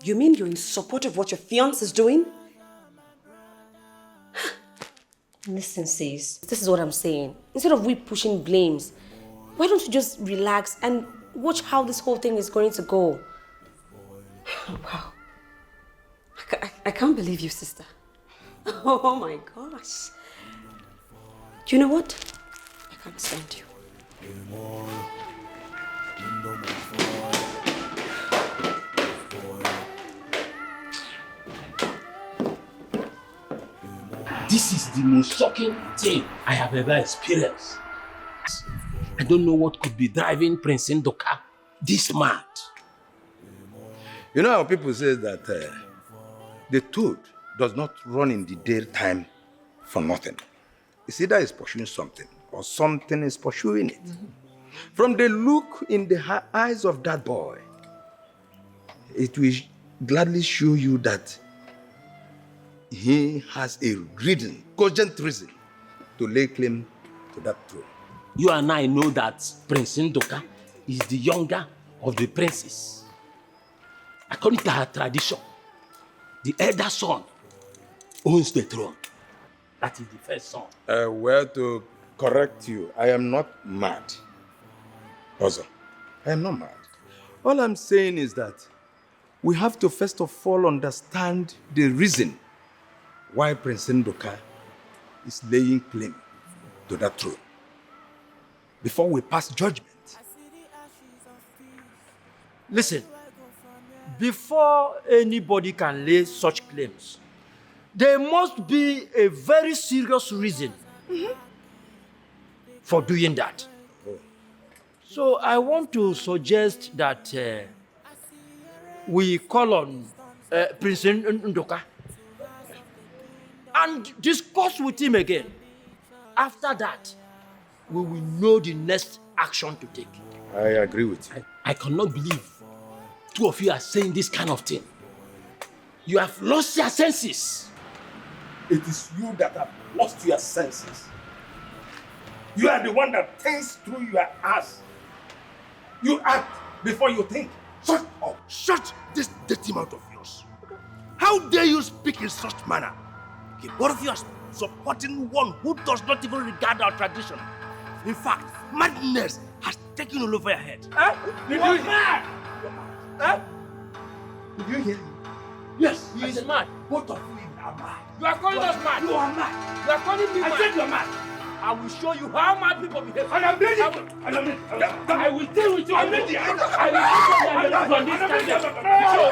You mean you're in support of what your fiancé is doing? Listen, sis, this is what I'm saying. Instead of we pushing blames, why don't you just relax and watch how this whole thing is going to go? Wow. I can't believe you, sister. Oh my gosh. Do you know what? can send you. This is the most shocking thing I have ever experienced. I don't know what could be driving Prince Ndoka this mad. You know how people say that the toad does not run in the daytime for nothing. It's either it's pursuing something or something is pursuing it. From the look in the eyes of that boy, it will gladly show you that he has a reason, cogent reason, to lay claim to that throne. You and I know that Prince Ndoka is the younger of the princes. According to our tradition, the elder son owns the throne. That is the first son. Well, to correct you, I am not mad. Also, I am not mad. All I'm saying is that we have to first of all understand the reason why Prince Ndoka is laying claim to that throne before we pass judgment. Listen, before anybody can lay such claims, there must be a very serious reason for doing that. So I want to suggest that we call on Prince Ndoka and discuss with him again. After that, we will know the next action to take. I agree with you. I cannot believe two of you are saying this kind of thing. You have lost your senses. It is you that have lost your senses. You are the one that thinks through your ass. You act before you think. Shut up. Shut this dirty mouth of yours. How dare you speak in such manner? Okay, both of you are supporting one who does not even regard our tradition. In fact, madness has taken all over your head. Huh? Did you hear? Huh? Did you hear him? Yes, he is mad. Both of you are mad. You are calling us mad. You are mad. You are calling me mad. I said you are mad. I will show you how mad people behave. And I'm ready. I will deal with you. I'm ready. I will deal with you.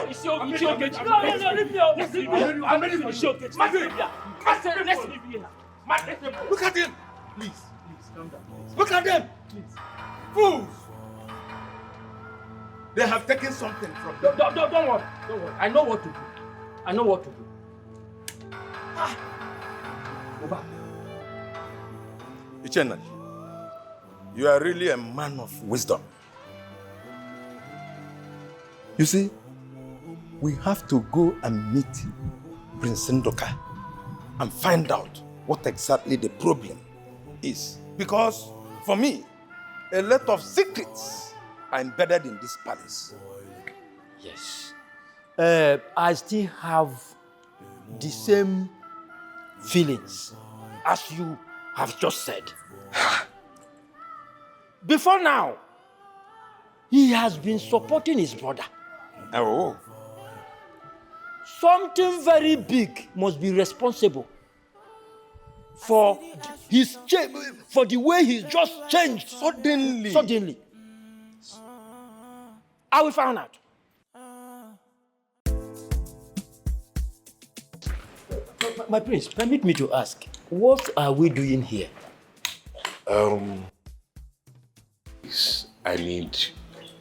It's okay. No, leave me alone. I'm ready for you. Let's leave here. Look at him. Please, calm down. Look at them. Please. Fools. They have taken something from you. Don't worry. I know what to do. Go back. Ichenna, you are really a man of wisdom. You see, we have to go and meet Prince Ndoka and find out what exactly the problem is. Because for me, a lot of secrets are embedded in this palace. Yes. I still have the same feelings as you have just said. Before now, he has been supporting his brother. Oh. Something very big must be responsible for the way he's just changed suddenly. I will find out. My prince, permit me to ask, what are we doing here? I need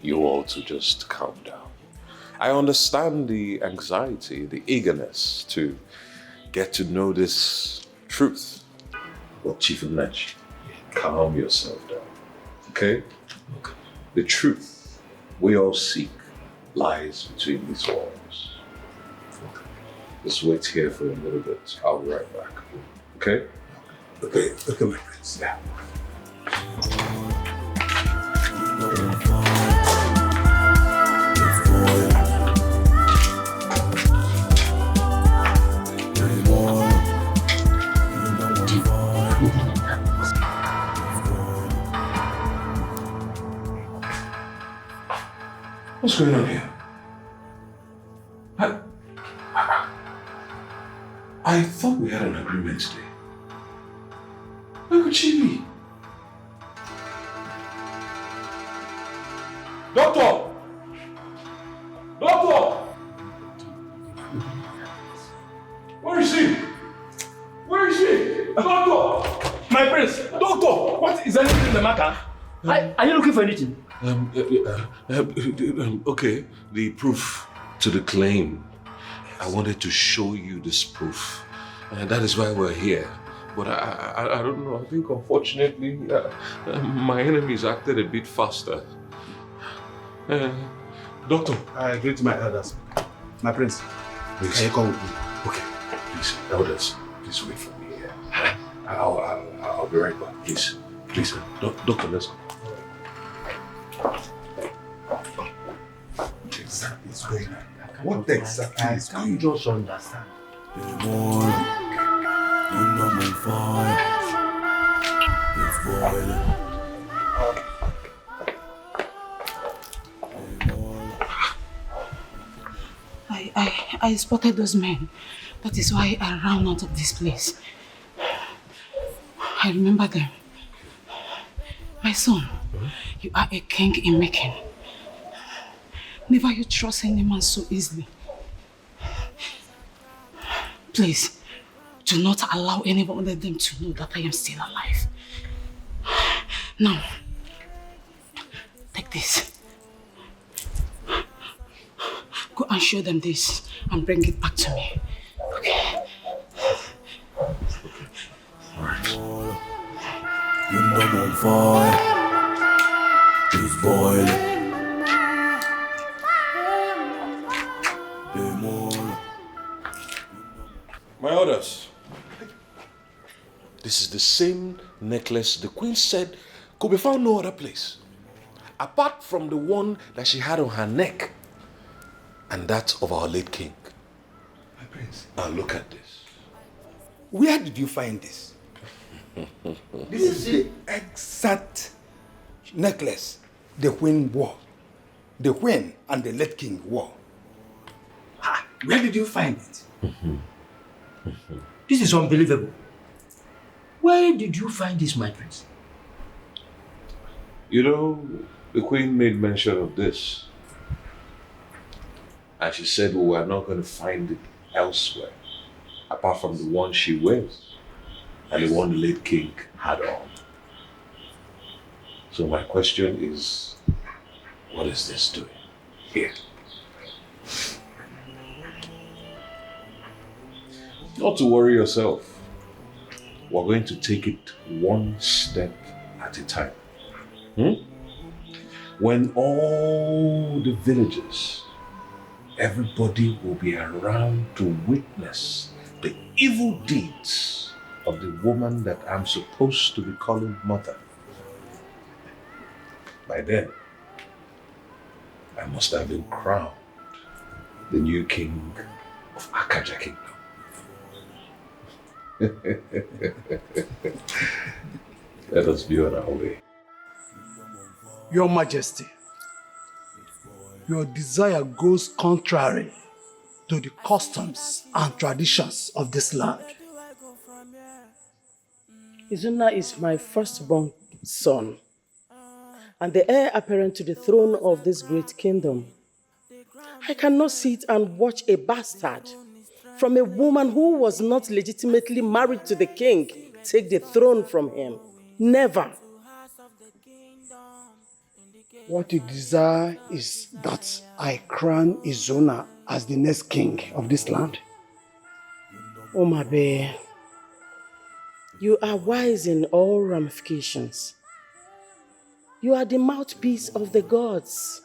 you all to just calm down. I understand the anxiety, the eagerness to get to know this truth. But Chief Naj, calm yourself down, okay? The truth we all seek lies between these walls. Just wait here for a little bit. I'll be right back. Okay? Okay, my friends. Yeah. What's going on here? I thought we had an agreement today. Where could she be? Doctor! Doctor! Where is she? Where is she? Doctor! My prince! Doctor! What is anything the matter? Are you looking for anything? Okay, the proof to the claim. I wanted to show you this proof. And that is why we're here. But I don't know. I think unfortunately my enemies acted a bit faster. Doctor. I agree to my elders. My prince, please. can you come with me? Okay, please, elders, please wait for me here. I'll be right back. Please, doctor, let's go. What exactly is going on? What exactly is going on? I can't just understand. I spotted those men. That is why I ran out of this place. I remember them. My son, you are a king in making. Never you trust any man so easily. Please, do not allow anyone of them to know that I am still alive. Now, take this. Go and show them this and bring it back to me. Okay? Alright. You know I'm fine. It's boiling. My orders. This is the same necklace the queen said could be found no other place, apart from the one that she had on her neck and that of our late king. My prince. Now look at this. Where did you find this? This is the exact necklace the queen wore. The queen and the late king wore. Where did you find it? This is unbelievable. Where did you find this, my prince? You know, the queen made mention of this. And she said we were not going to find it elsewhere, apart from the one she wears and the one the late king had on. So my question is, what is this doing here? Not to worry yourself. We're going to take it one step at a time. When all the villagers, everybody will be around to witness the evil deeds of the woman that I'm supposed to be calling mother. By then, I must have been crowned the new king of Akaja Kingdom. Let us be on our way. Your Majesty, your desire goes contrary to the customs and traditions of this land. Izuna is my firstborn son and the heir apparent to the throne of this great kingdom. I cannot sit and watch a bastard from a woman who was not legitimately married to the king take the throne from him. Never. What you desire is that I crown Izuna as the next king of this land. Omabe, you are wise in all ramifications. You are the mouthpiece of the gods.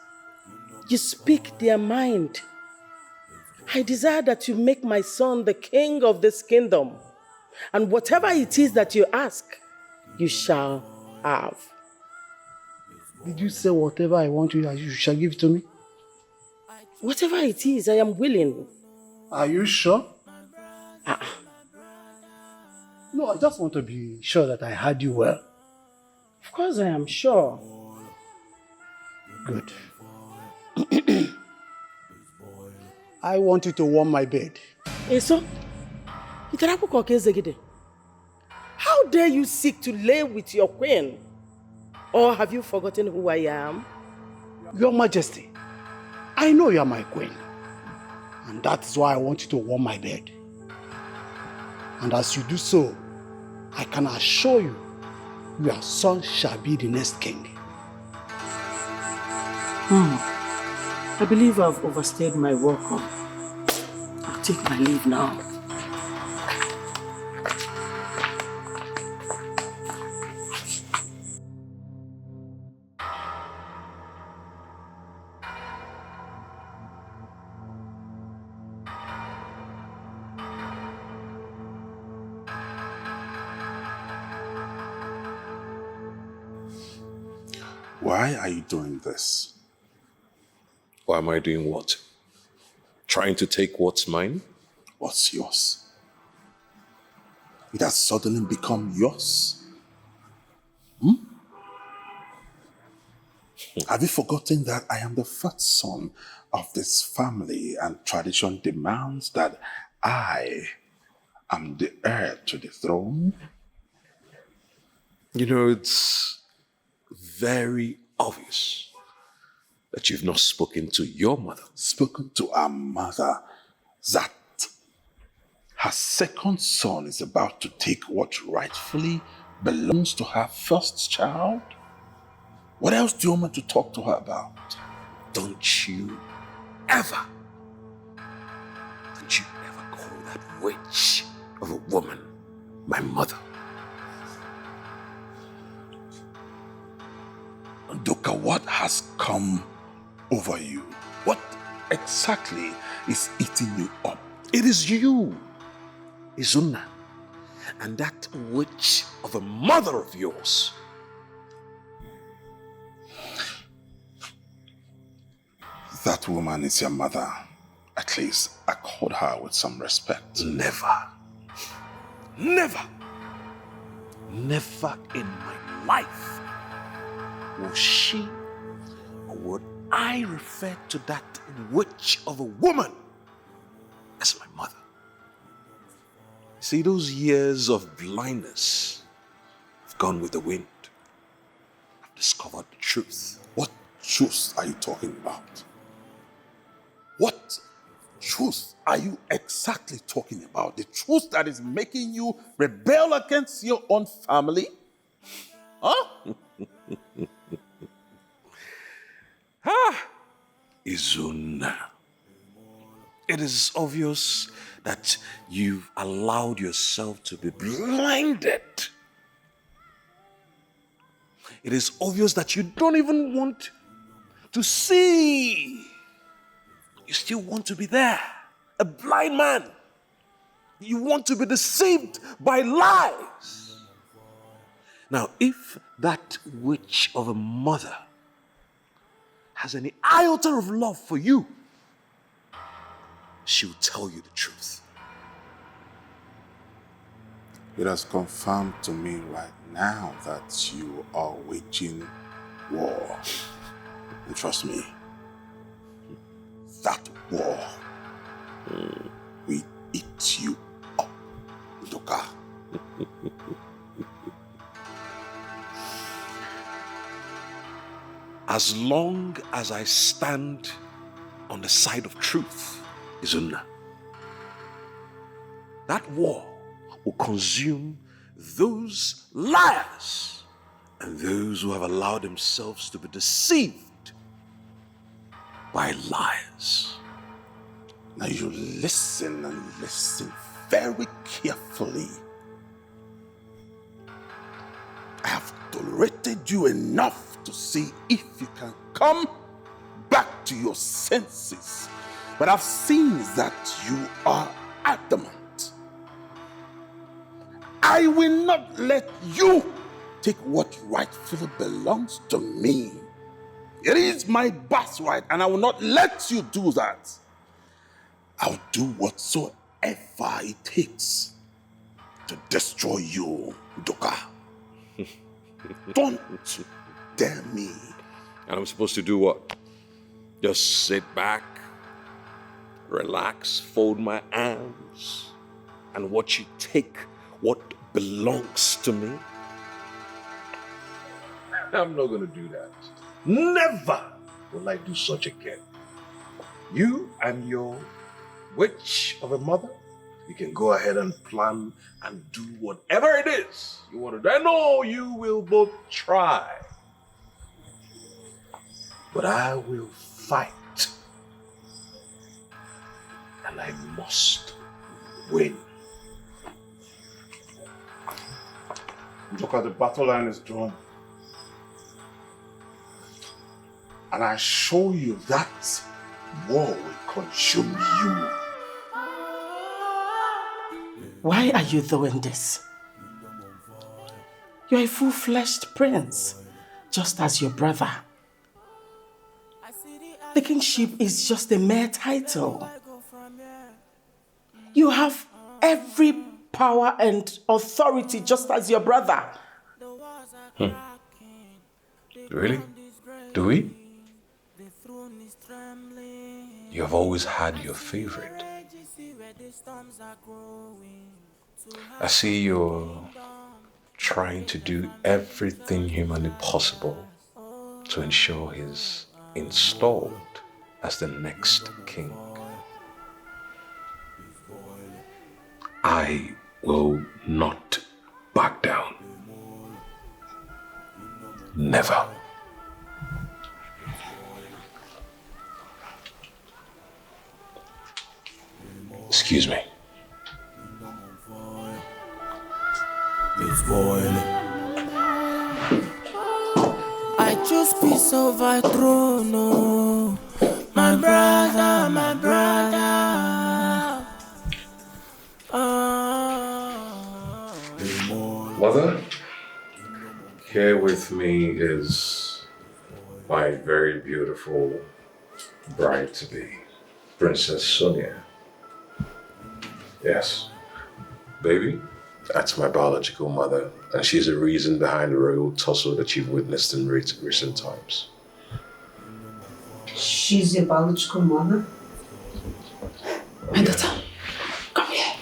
You speak their mind. I desire that you make my son the king of this kingdom. And whatever it is that you ask, you shall have. Did you say whatever I want you shall give to me? Whatever it is, I am willing. Are you sure? No, I just want to be sure that I heard you well. Of course I am sure. Good. I want you to warm my bed. Eso, how dare you seek to lay with your queen? Or have you forgotten who I am? You Your Majesty, I know you are my queen. And that is why I want you to warm my bed. And as you do so, I can assure you, your son shall be the next king. I believe I've overstayed my welcome. I'll take my leave now. Why are you doing this? Why am I doing what? Trying to take what's mine? What's yours? It has suddenly become yours. Have you forgotten that I am the first son of this family and tradition demands that I am the heir to the throne? You know, it's very obvious that you've not spoken to your mother. Spoken to our mother that her second son is about to take what rightfully belongs to her first child? What else do you want me to talk to her about? Don't you ever call that witch of a woman my mother. Ndoka, what has come over you? What exactly is eating you up? It is you, Izuna, and that witch of a mother of yours. That woman is your mother. At least accord her with some respect. Never. Never. Never in my life will she or would I refer to that witch of a woman as my mother. See, those years of blindness have gone with the wind. I've discovered the truth. What truth are you talking about? What truth are you exactly talking about? The truth that is making you rebel against your own family? Huh? Izuna, it is obvious that you've allowed yourself to be blinded. It is obvious that you don't even want to see. You still want to be there, a blind man. You want to be deceived by lies. Now, if that witch of a mother has any iota of love for you, she'll tell you the truth. It has confirmed to me right now that you are waging war. And trust me, that war will eat you up, Ndoka. As long as I stand on the side of truth, Izuna, that war will consume those liars and those who have allowed themselves to be deceived by lies. Now you listen and listen very carefully. I have tolerated you enough to see if you can come back to your senses. But I've seen that you are adamant. I will not let you take what rightfully belongs to me. It is my birthright, and I will not let you do that. I'll do whatsoever it takes to destroy you, Ndoka. Don't dare me. And I'm supposed to do what? Just sit back, relax, fold my arms, and watch you take what belongs to me? I'm not going to do that. Never will I do such again. You and your witch of a mother, you can go ahead and plan and do whatever it is you want to do. I know you will both try, but I will fight, and I must win. Look at the battle line is drawn. And I show you that war will consume you. Why are you doing this? You're a full-fleshed prince, just as your brother. The kingship is just a mere title. You have every power and authority just as your brother. Really? Do we? You have always had your favorite. I see you're trying to do everything humanly possible to ensure he's installed as the next king. I will not back down. Never. Excuse me. It's boiling. I choose peace over throne, oh. My brother, my brother. Mother, here with me is my very beautiful bride-to-be, Princess Sonia. Yes, baby, that's my biological mother, and she's the reason behind the royal tussle that you've witnessed in recent times. She's your biological mother? My daughter, come here.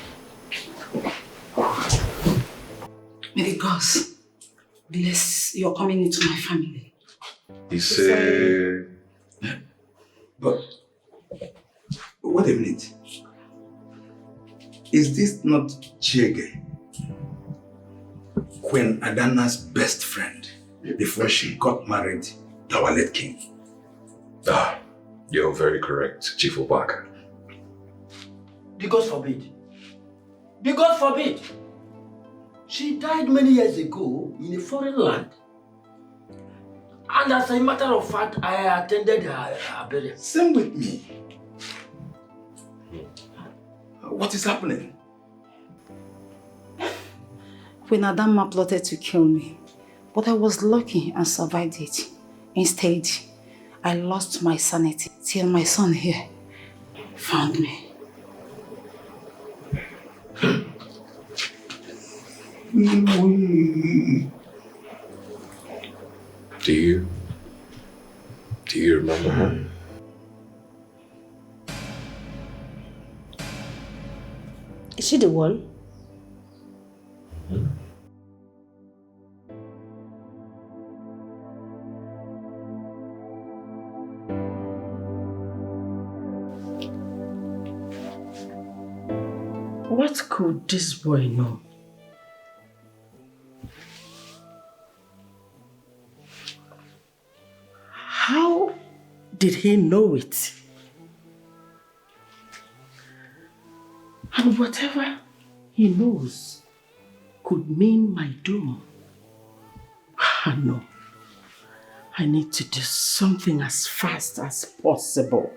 May the gods bless your coming into my family. He said... But, wait a minute. Is this not Chege, Queen Adana's best friend, before she got married to our late king? Ah, you're very correct, Chief Obaka. The gods forbid. The gods forbid. She died many years ago in a foreign land. And as a matter of fact, I attended her burial. Same with me. What is happening? Queen Adama plotted to kill me, but I was lucky and survived it. Instead, I lost my sanity till my son here found me. Do you remember her? Is she the one? What could this boy know? How did he know it? And whatever he knows could mean my doom. No. I need to do something as fast as possible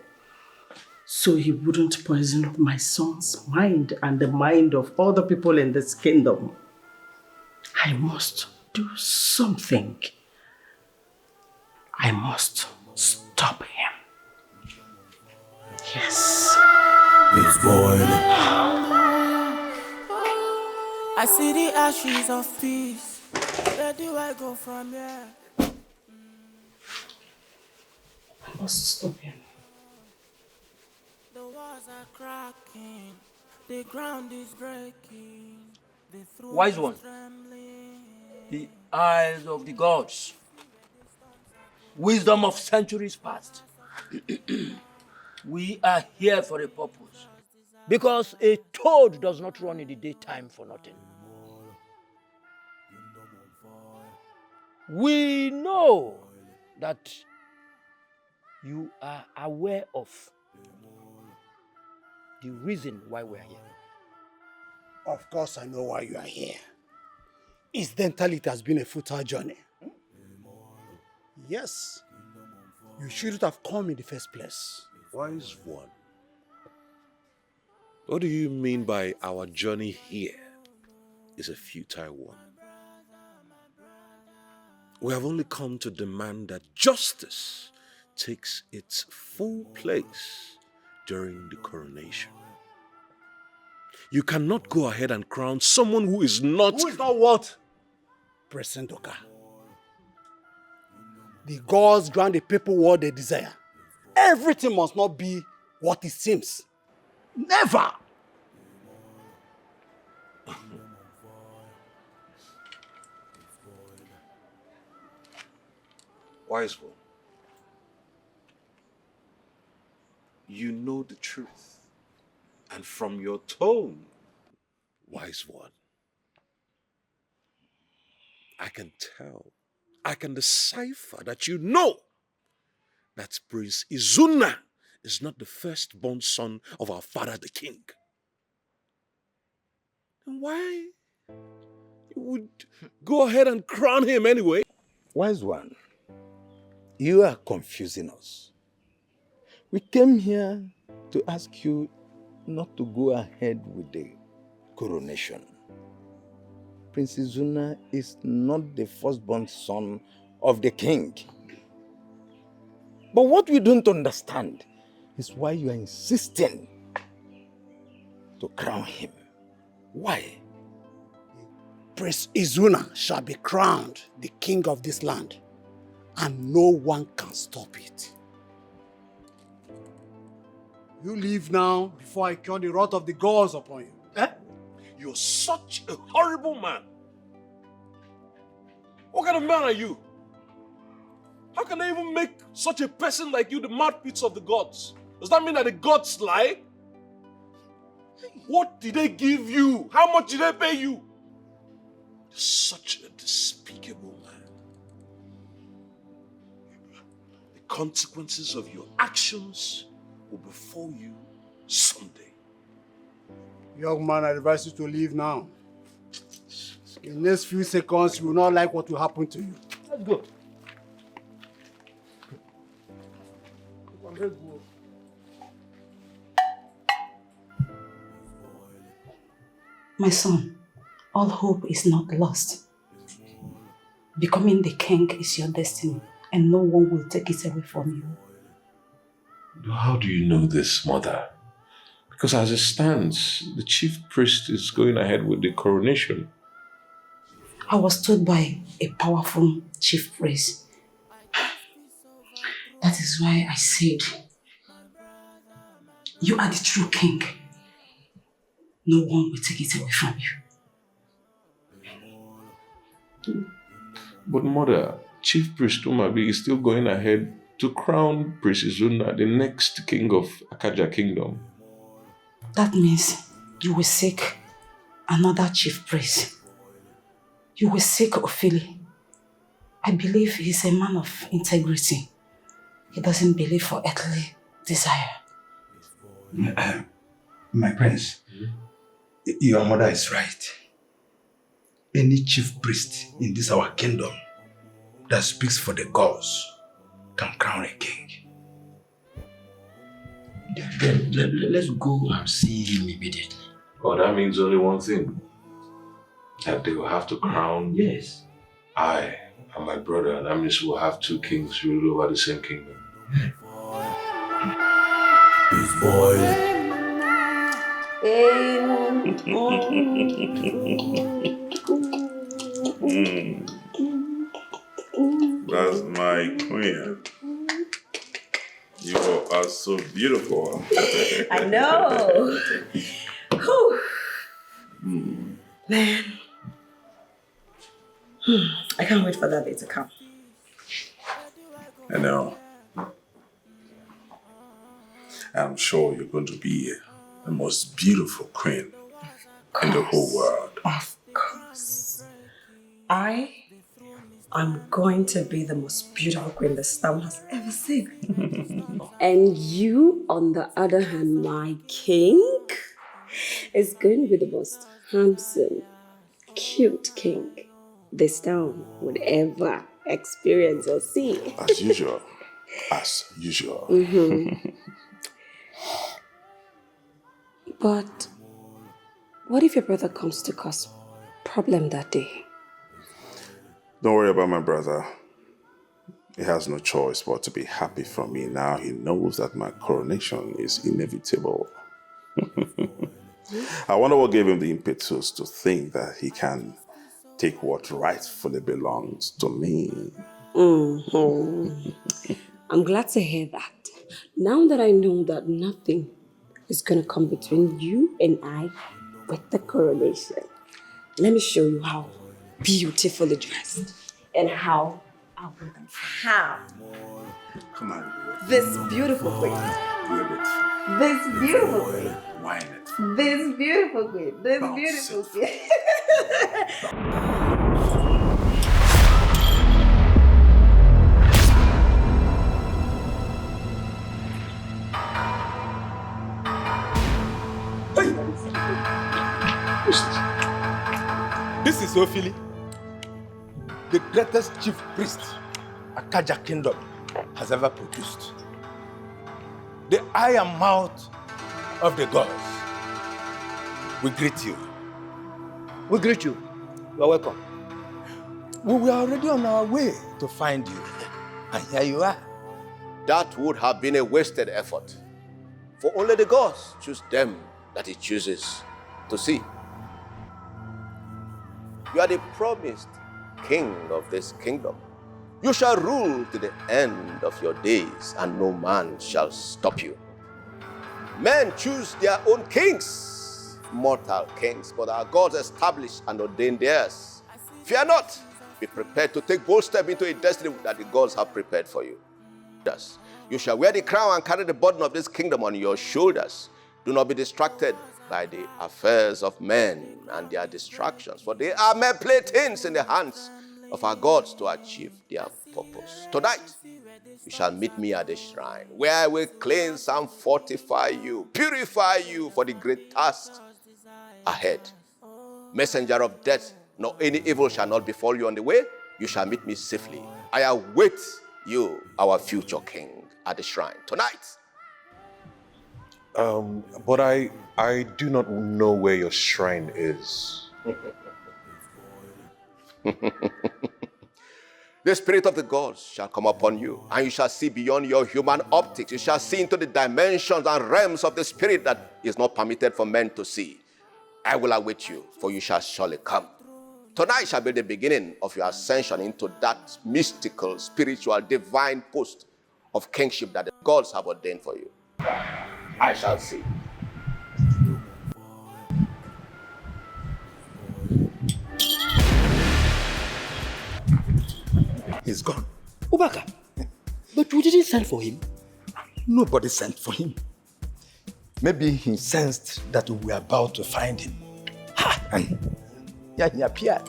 so he wouldn't poison my son's mind and the mind of other people in this kingdom. I must do something. I must stop him. Yes. It's boiling. I see the ashes of peace. Where do I go from here? I must stop him. The walls are cracking. The ground is breaking. The throne Wise is one. trembling. The eyes of the gods wisdom of centuries past. We are here for a purpose. Because a toad does not run in the daytime for nothing. We know that you are aware of the reason why we're here. Of course I know why you are here. Incidentally, it has been a futile journey. Yes. You shouldn't have come in the first place. Wise one. What do you mean by our journey here is a futile one? We have only come to demand that justice takes its full place during the coronation. You cannot go ahead and crown someone who is not... Who is not what? President Oka. The gods grant the people what they desire. Everything must not be what it seems. Never! Wise one, you know the truth. And from your tone, wise one, I can tell, I can decipher that you know that Prince Izuna is not the firstborn son of our father the king. Then why you would go ahead and crown him anyway? Wise one, you are confusing us. We came here to ask you not to go ahead with the coronation. Prince Izuna is not the firstborn son of the king. But what we don't understand is why you are insisting to crown him. Why? Prince Izuna shall be crowned the king of this land, and no one can stop it. You leave now before I cure the wrath of the gods upon you. Eh? You're such a horrible man. What kind of man are you? How can they even make such a person like you the mouthpiece of the gods? Does that mean that the gods lie? What did they give you? How much did they pay you? You're such a despicable man. The consequences of your actions will befall you someday. Young man, I advise you to leave now. In the next few seconds, you will not like what will happen to you. Let's go. Let's go. My son, all hope is not lost. Becoming the king is your destiny, and no one will take it away from you. How do you know this, mother? Because as it stands, the chief priest is going ahead with the coronation. I was told by a powerful chief priest. That is why I said, you are the true king. No one will take it away from you. But mother, Chief Priest Umabi is still going ahead to crown Prince Izuna the next king of Akaja Kingdom. That means you will seek another chief priest. You will seek Ophili. I believe he's a man of integrity. He doesn't believe for earthly desire. My prince, your mother is right. Any chief priest in this our kingdom that speaks for the gods can crown a king. Let's go and see him immediately. Oh, that means only one thing. That they will have to crown I and my brother. That means we'll have two kings rule over the same kingdom. This boy. That's my queen. You are so beautiful. I know. Whew. Man. I can't wait for that day to come. I know. I'm sure you're going to be the most beautiful queen in the whole world. Of course. I'm going to be the most beautiful queen this town has ever seen. And you, on the other hand, my king, is going to be the most handsome, cute king this town would ever experience or see. As usual. As usual. But what if your brother comes to cause problem that day? Don't worry about my brother. He has no choice but to be happy for me now. He knows that my coronation is inevitable. I wonder what gave him the impetus to think that he can take what rightfully belongs to me. I'm glad to hear that. Now that I know that nothing is going to come between you and I with the coronation, let me show you how beautifully dressed and how I will Come on. This beautiful queen. This beautiful queen. Wine it. This beautiful queen. This beautiful queen. This is Ophili, the greatest chief priest Akaja Kingdom has ever produced. The eye and mouth of the gods. We greet you. We greet you. You are welcome. We were already on our way to find you, and here you are. That would have been a wasted effort. For only the gods choose them that he chooses to see. You are the promised king of this kingdom. You shall rule to the end of your days, and no man shall stop you. Men choose their own kings, mortal kings, but our gods establish and ordain theirs. Fear not. Be prepared to take bold step into a destiny that the gods have prepared for you. Thus, you shall wear the crown and carry the burden of this kingdom on your shoulders. Do not be distracted by the affairs of men and their distractions, for they are mere playthings in the hands of our gods to achieve their purpose. Tonight, you shall meet me at the shrine, where I will cleanse and fortify you, purify you for the great tasks ahead. Messenger of death, nor any evil shall not befall you on the way. You shall meet me safely. I await you, our future king, at the shrine tonight. But I do not know where your shrine is. The spirit of the gods shall come upon you, and you shall see beyond your human optics. You shall see into the dimensions and realms of the spirit that is not permitted for men to see. I will await you, for you shall surely come. Tonight shall be the beginning of your ascension into that mystical, spiritual, divine post of kingship that the gods have ordained for you. I shall see. He's gone. Ubaka, but we didn't send for him. Nobody sent for him. Maybe he sensed that we were about to find him. Ha! And yeah, he appeared.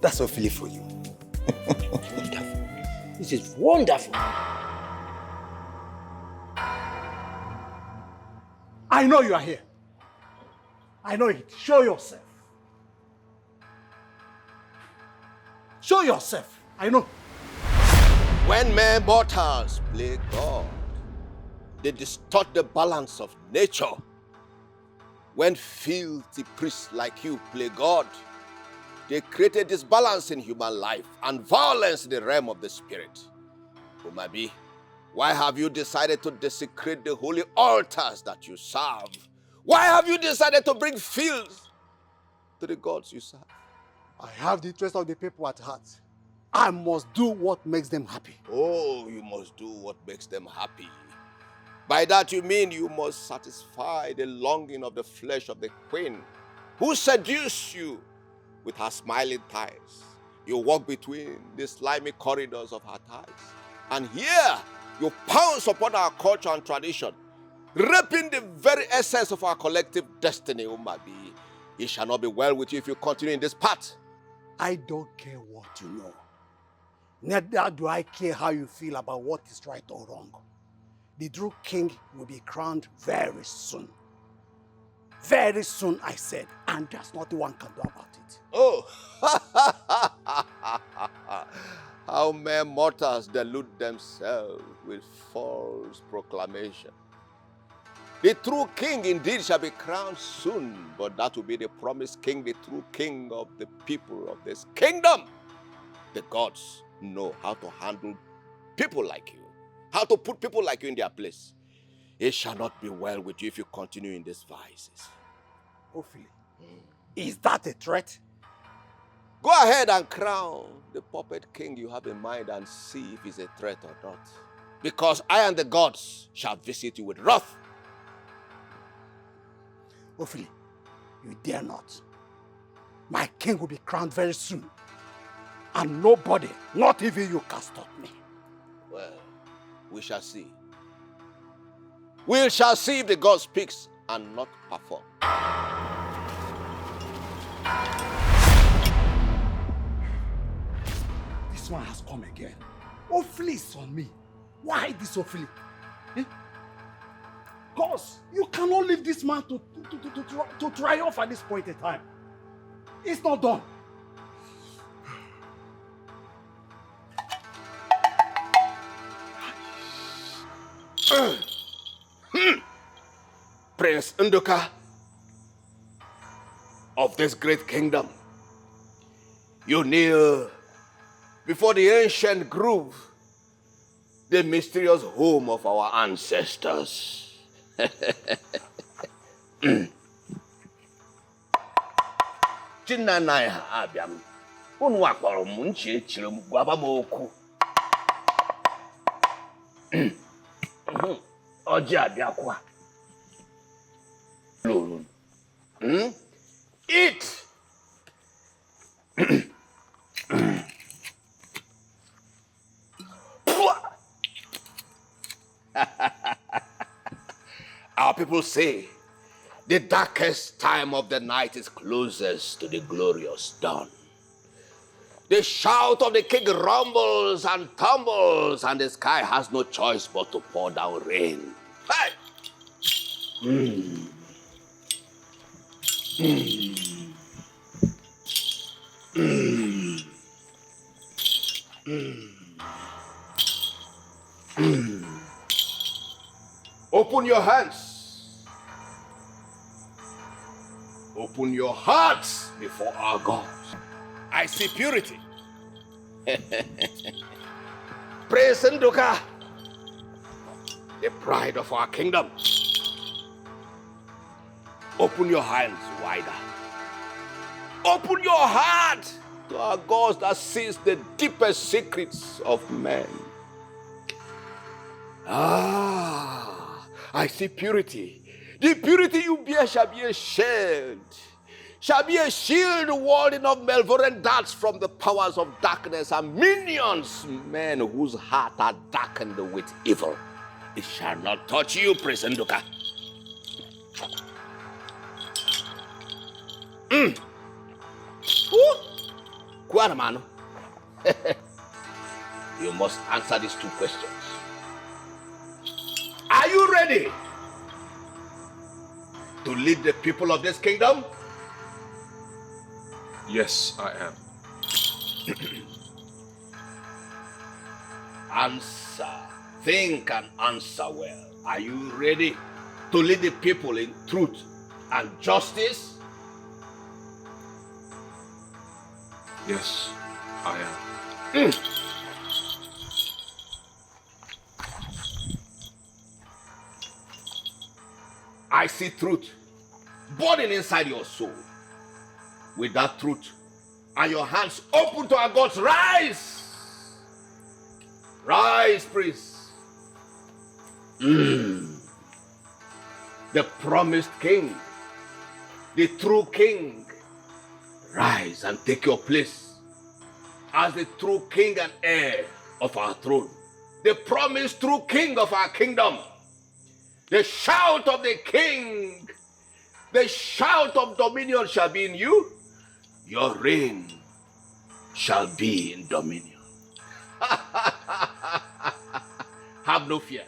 That's all feeling for you. Wonderful. This is wonderful. I know you are here. I know it. Show yourself. Show yourself. I know. When mere mortals play God, they distort the balance of nature. When filthy priests like you play God, they create a disbalance in human life and violence in the realm of the spirit. Umabi, why have you decided to desecrate the holy altars that you serve? Why have you decided to bring filth to the gods you serve? I have the interest of the people at heart. I must do what makes them happy. Oh, you must do what makes them happy. By that you mean you must satisfy the longing of the flesh of the queen who seduced you with her smiling thighs. You walk between the slimy corridors of her thighs And here, you pounce upon our culture and tradition, raping the very essence of our collective destiny, Umabi. It shall not be well with you if you continue in this path. I don't care what you know. Neither do I care how you feel about what is right or wrong. The true king will be crowned very soon. Very soon, I said, and there's nothing one can do about it. Oh, how mere mortals delude themselves with false proclamation. The true king indeed shall be crowned soon, but that will be the promised king, the true king of the people of this kingdom. The gods know how to handle people like you, how to put people like you in their place. It shall not be well with you if you continue in these vices. Hopefully. Is that a threat? Go ahead and crown the puppet king you have in mind and see if it's a threat or not. Because I and the gods shall visit you with wrath. Hopefully, you dare not. My king will be crowned very soon. And nobody, not even you, can stop me. Well, we shall see. We shall see if the God speaks and not perform. This one has come again. Ophelia is on me. Why this Ophelia? Eh? Cause you cannot leave this man to triumph at this point in time. It's not done. Prince Nduka of this great kingdom, you kneel before the ancient grove, the mysterious home of our ancestors. Chinanaya abiam, unu akpọrọ m nchi echiri m gwaba m okwu. Ọjị abịakwa. Eat. Our people say the darkest time of the night is closest to the glorious dawn. The shout of the king rumbles and tumbles, and the sky has no choice but to pour down rain. Hey! Open your hands. Open your hearts before our God. I see purity. Praise Nduka, the pride of our kingdom. Open your hands wider. Open your heart to our God that sees the deepest secrets of men. I see purity. The purity you bear shall be a shield. Shall be a shield warding off malevolent darts from the powers of darkness and minions, men whose hearts are darkened with evil. It shall not touch you, Prince Nduka. Kwaramano. You must answer these two questions. Are you ready to lead the people of this kingdom? Yes, I am. Answer. Think and answer well. Are you ready to lead the people in truth and justice? Yes, I am. I see truth burning inside your soul. With that truth and your hands open to our gods, rise! Rise, priest. The promised king, the true king, rise and take your place as the true king and heir of our throne. the promised true king of our kingdom. The shout of the king, the shout of dominion shall be in you. Your reign shall be in dominion. Have no fear.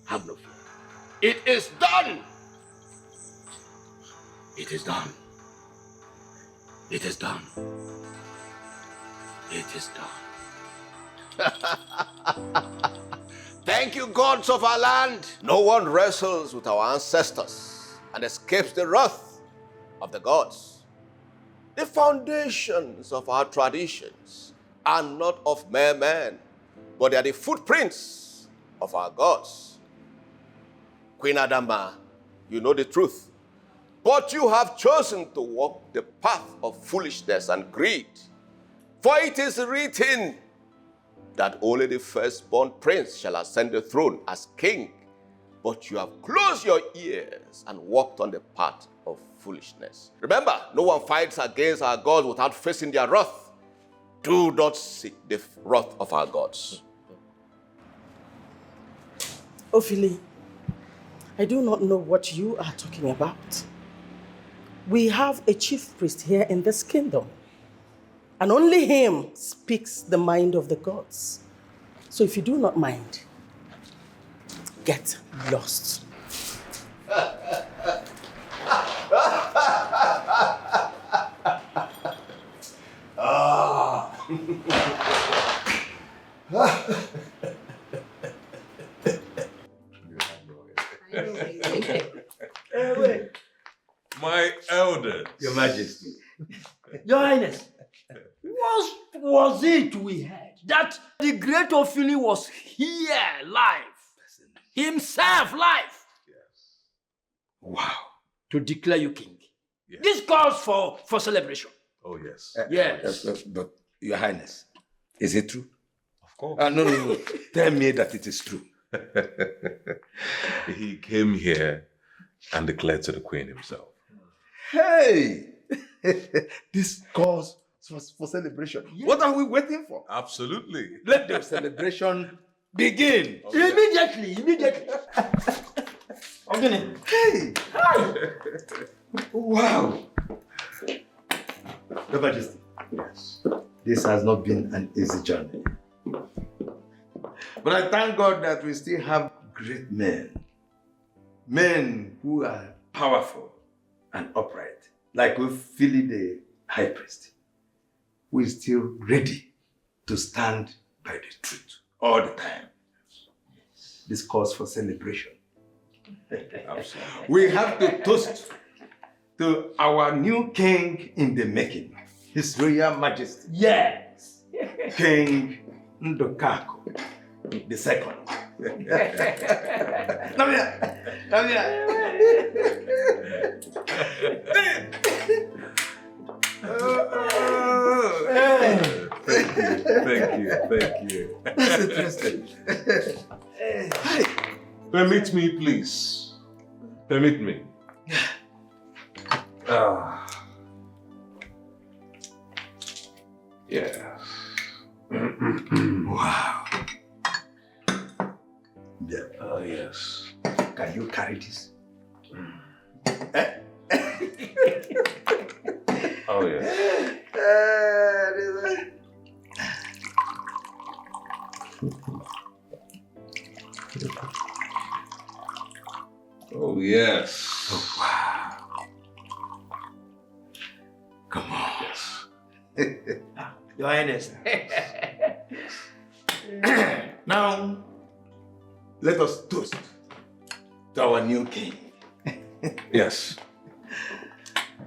Have no fear. It is done. It is done. It is done. It is done. Thank you, gods of our land. No one wrestles with our ancestors and escapes the wrath of the gods. The foundations of our traditions are not of mere men, but they are the footprints of our gods. Queen Adama, you know the truth. But you have chosen to walk the path of foolishness and greed. For it is written that only the firstborn prince shall ascend the throne as king. But you have closed your ears and walked on the path of foolishness. Remember, no one fights against our gods without facing their wrath. Do not seek the wrath of our gods. Ophili, I do not know what you are talking about. We have a chief priest here in this kingdom, and only him speaks the mind of the gods. So if you do not mind, get lost. My elders. Your Majesty. Your Highness. What was it we heard? That the great Ophili was here live. Himself live. Yes. Wow. To declare you king. Yes. This calls for celebration. Oh, yes. Yes. But, Your Highness, is it true? Of course. No. Tell me that it is true. He came here and declared to the queen himself. Hey! This calls for celebration. Yes. What are we waiting for? Absolutely. Let the celebration begin. Oh, yeah. Immediately. Okay. Hey! Wow! Your Majesty. Yes. This has not been an easy journey. But I thank God that we still have great men. Men who are powerful and upright. Like Ophili the high priest. Who is still ready to stand by the truth all the time. This calls for celebration. Absolutely. We have to toast to our new king in the making. His Royal Majesty. Yes. King Ndokako the second. Come here. Thank you. That's interesting. Permit me, please. Permit me. Yeah. Wow. Yeah. Oh, yes. Can you carry this? Oh, yes. Oh, yes. Oh, wow. Come on. Yes. Your Highness. Now, let us toast to our new king. Yes.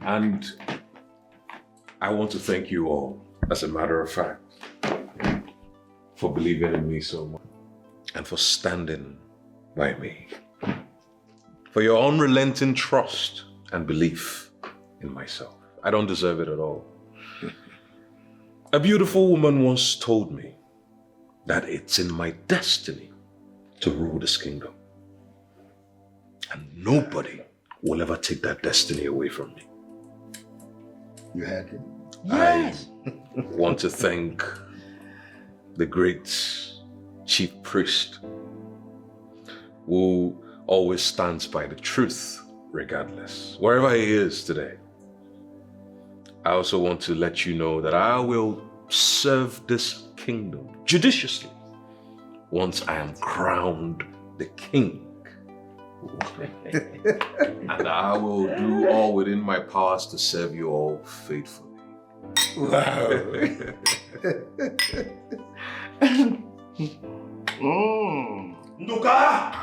And I want to thank you all, as a matter of fact, for believing in me so much and for standing by me. For your unrelenting trust and belief in myself. I don't deserve it at all. A beautiful woman once told me that it's in my destiny to rule this kingdom. And nobody will ever take that destiny away from me. You heard him? Yes. I want to thank the great chief priest, who always stands by the truth regardless, wherever he is today. I also want to let you know that I will serve this kingdom judiciously once I am crowned the king. And I will do all within my powers to serve you all faithfully. Wow. Nuka!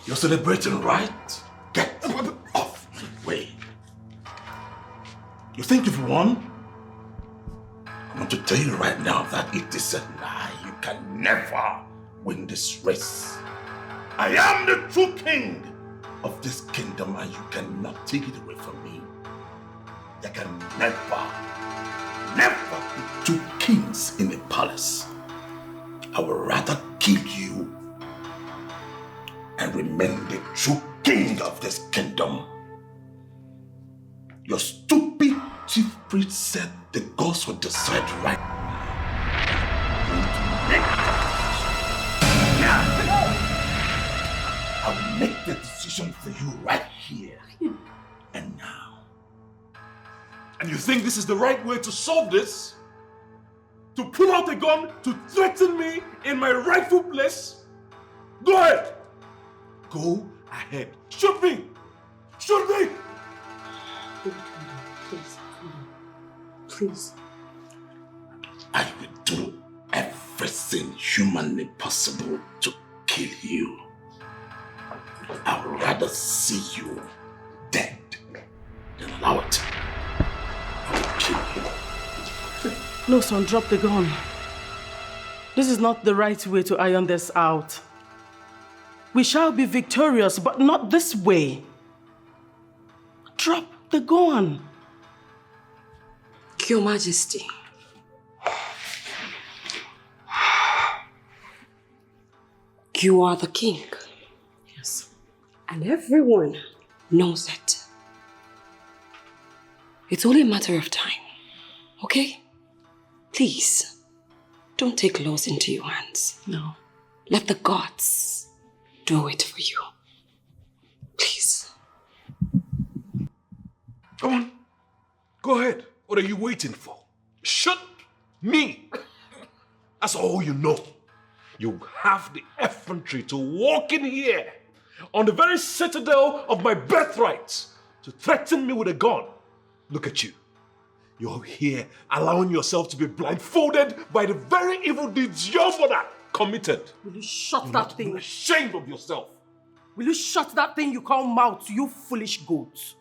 You're celebrating, right? Get off the way. You think you've won? I want to tell you right now that it is a lie. You can never win this race. I am the true king of this kingdom and you cannot take it away from me. There can never be two kings in a palace. I would rather kill you and remain the true king of this kingdom. Your stupid chief priest said the gods would decide right now. I will make the decision for you right here and now. And you think this is the right way to solve this? To pull out a gun to threaten me in my rightful place? Go ahead. Go ahead. Shoot me. Shoot me. Please, please. I will do everything humanly possible to kill you. I would rather see you dead than allow it. I will kill you. No, son, drop the gun. This is not the right way to iron this out. We shall be victorious, but not this way. Drop the gun. Your Majesty. You are the king. Yes. And everyone knows it. It's only a matter of time, okay? Please, don't take laws into your hands. No. Let the gods do it for you. Please. Come on. Go ahead. What are you waiting for? Shoot me. That's all you know. You have the effrontery to walk in here on the very citadel of my birthright to threaten me with a gun. Look at you. You're here allowing yourself to be blindfolded by the very evil deeds your mother committed. Will you shut You're that not thing? ashamed of yourself. Will you shut that thing you call mouth, you foolish goat?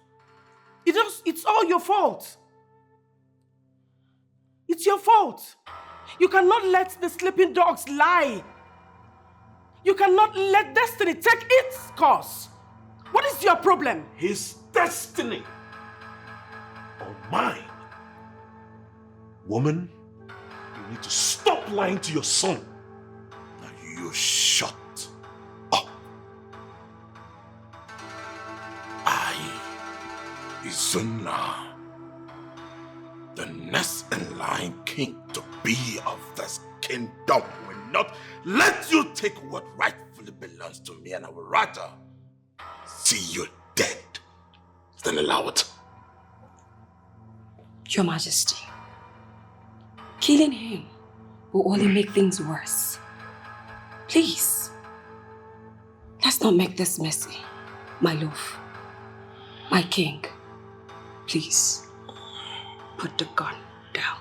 It's all your fault. It's your fault. You cannot let the sleeping dogs lie. You cannot let destiny take its course. What is your problem? His destiny or mine? Woman, you need to stop lying to your son. Now you shut up. I, Izuna, the next in line king to be of this kingdom, will not let you take what rightfully belongs to me, and I would rather see you dead than allow it. Your Majesty, killing him will only make things worse. Please, let's not make this messy. My love, my king, please, put the gun down.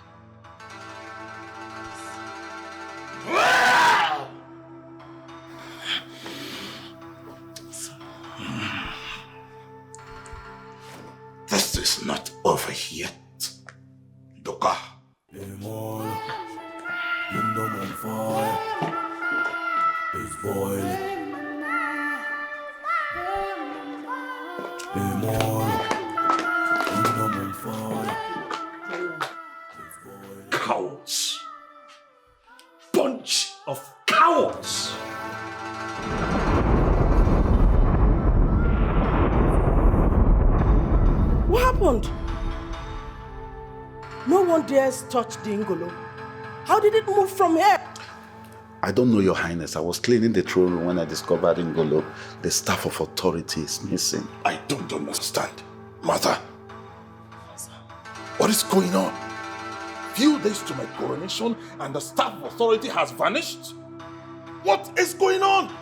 This is not over yet, Doka. Kingdom on fire. It's boiling. Kingdom on fire. Cowards. Bunch of cowards. What happened? No one dares touch the Ingolo. How did it move from here? I don't know, Your Highness. I was cleaning the throne room when I discovered Ngolo. The staff of authority is missing. I don't understand. Mother, what is going on? Few days to my coronation and the staff of authority has vanished? What is going on?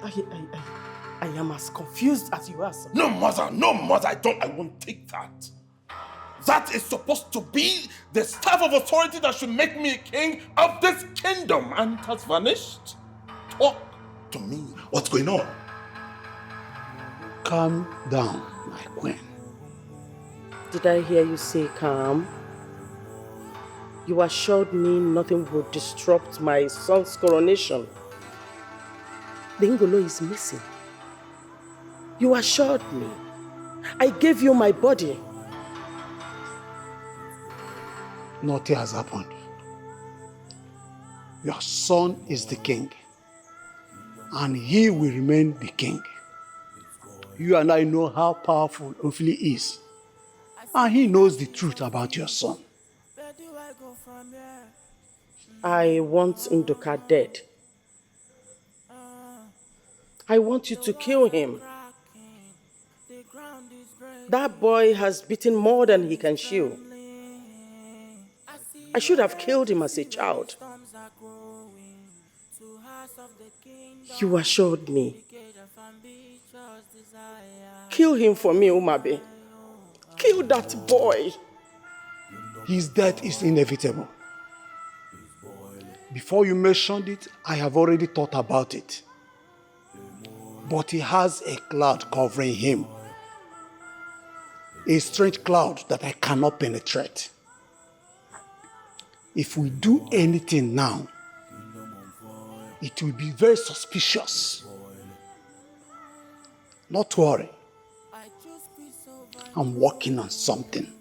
I am as confused as you are, sir. No, mother, I won't take that. That is supposed to be the staff of authority that should make me a king of this kingdom, and it has vanished. Talk to me. What's going on? Calm down, my queen. Did I hear you say calm? You assured me nothing would disrupt my son's coronation. The Ngolo is missing. You assured me. I gave you my body. Nothing has happened. Your son is the king, and he will remain the king. You and I know how powerful Ofili is, and he knows the truth about your son. I want Nduka dead. I want you to kill him. That boy has beaten more than he can chew. I should have killed him as a child. You assured me. Kill him for me, Umabe. Kill that boy. His death is inevitable. Before you mentioned it, I have already thought about it. But he has a cloud covering him. A strange cloud that I cannot penetrate. If we do anything now, it will be very suspicious. Not worry. I'm working on something.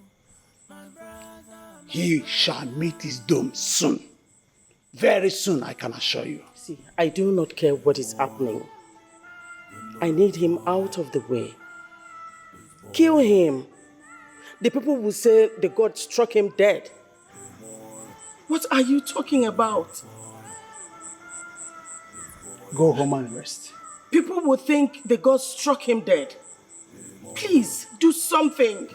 He shall meet his doom soon. Very soon, I can assure you. See, I do not care what is happening. I need him out of the way. Kill him. The people will say the god struck him dead. What are you talking about? Go home and rest. People will think the god struck him dead. Please, do something.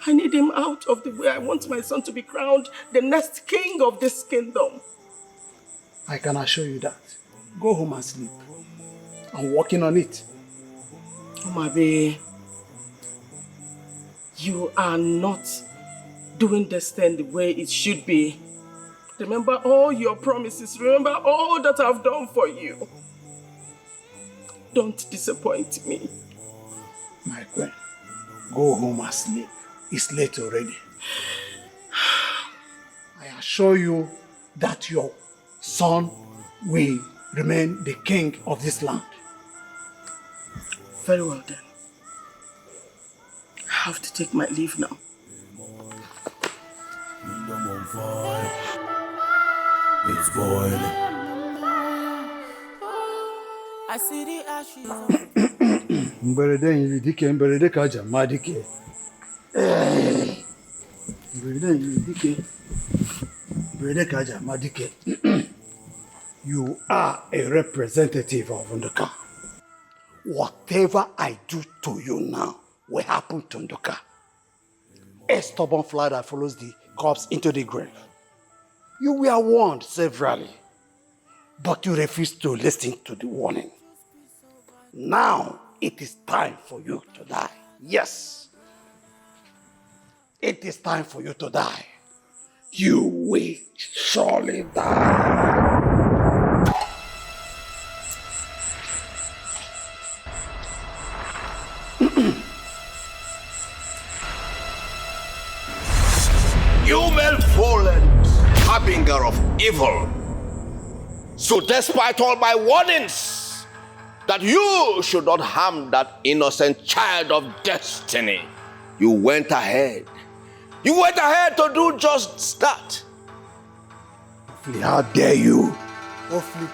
I need him out of the way. I want my son to be crowned the next king of this kingdom. I can assure you that. Go home and sleep. I'm working on it. Umabe, you are not doing this thing the way it should be. Remember all your promises. Remember all that I've done for you. Don't disappoint me. My queen, go home and sleep. It's late already. I assure you that your son will remain the king of this land. Very well then. I have to take my leave now. It's boiling. I see the ashes. Mberede yiri dike, mberede kaja ma dike. Mberede yiri dike, mberede kaja ma dike. You are a representative of Nduka. Whatever I do to you now will happen to Nduka. A stubborn fly that follows the corpse into the grave. You were warned severally, but you refused to listen to the warning. Now it is time for you to die. Yes. It is time for you to die. You will surely die. You malvolent harbinger of evil. So despite all my warnings that you should not harm that innocent child of destiny, you went ahead. You went ahead to do just that. Ofli, how dare you? Ofli,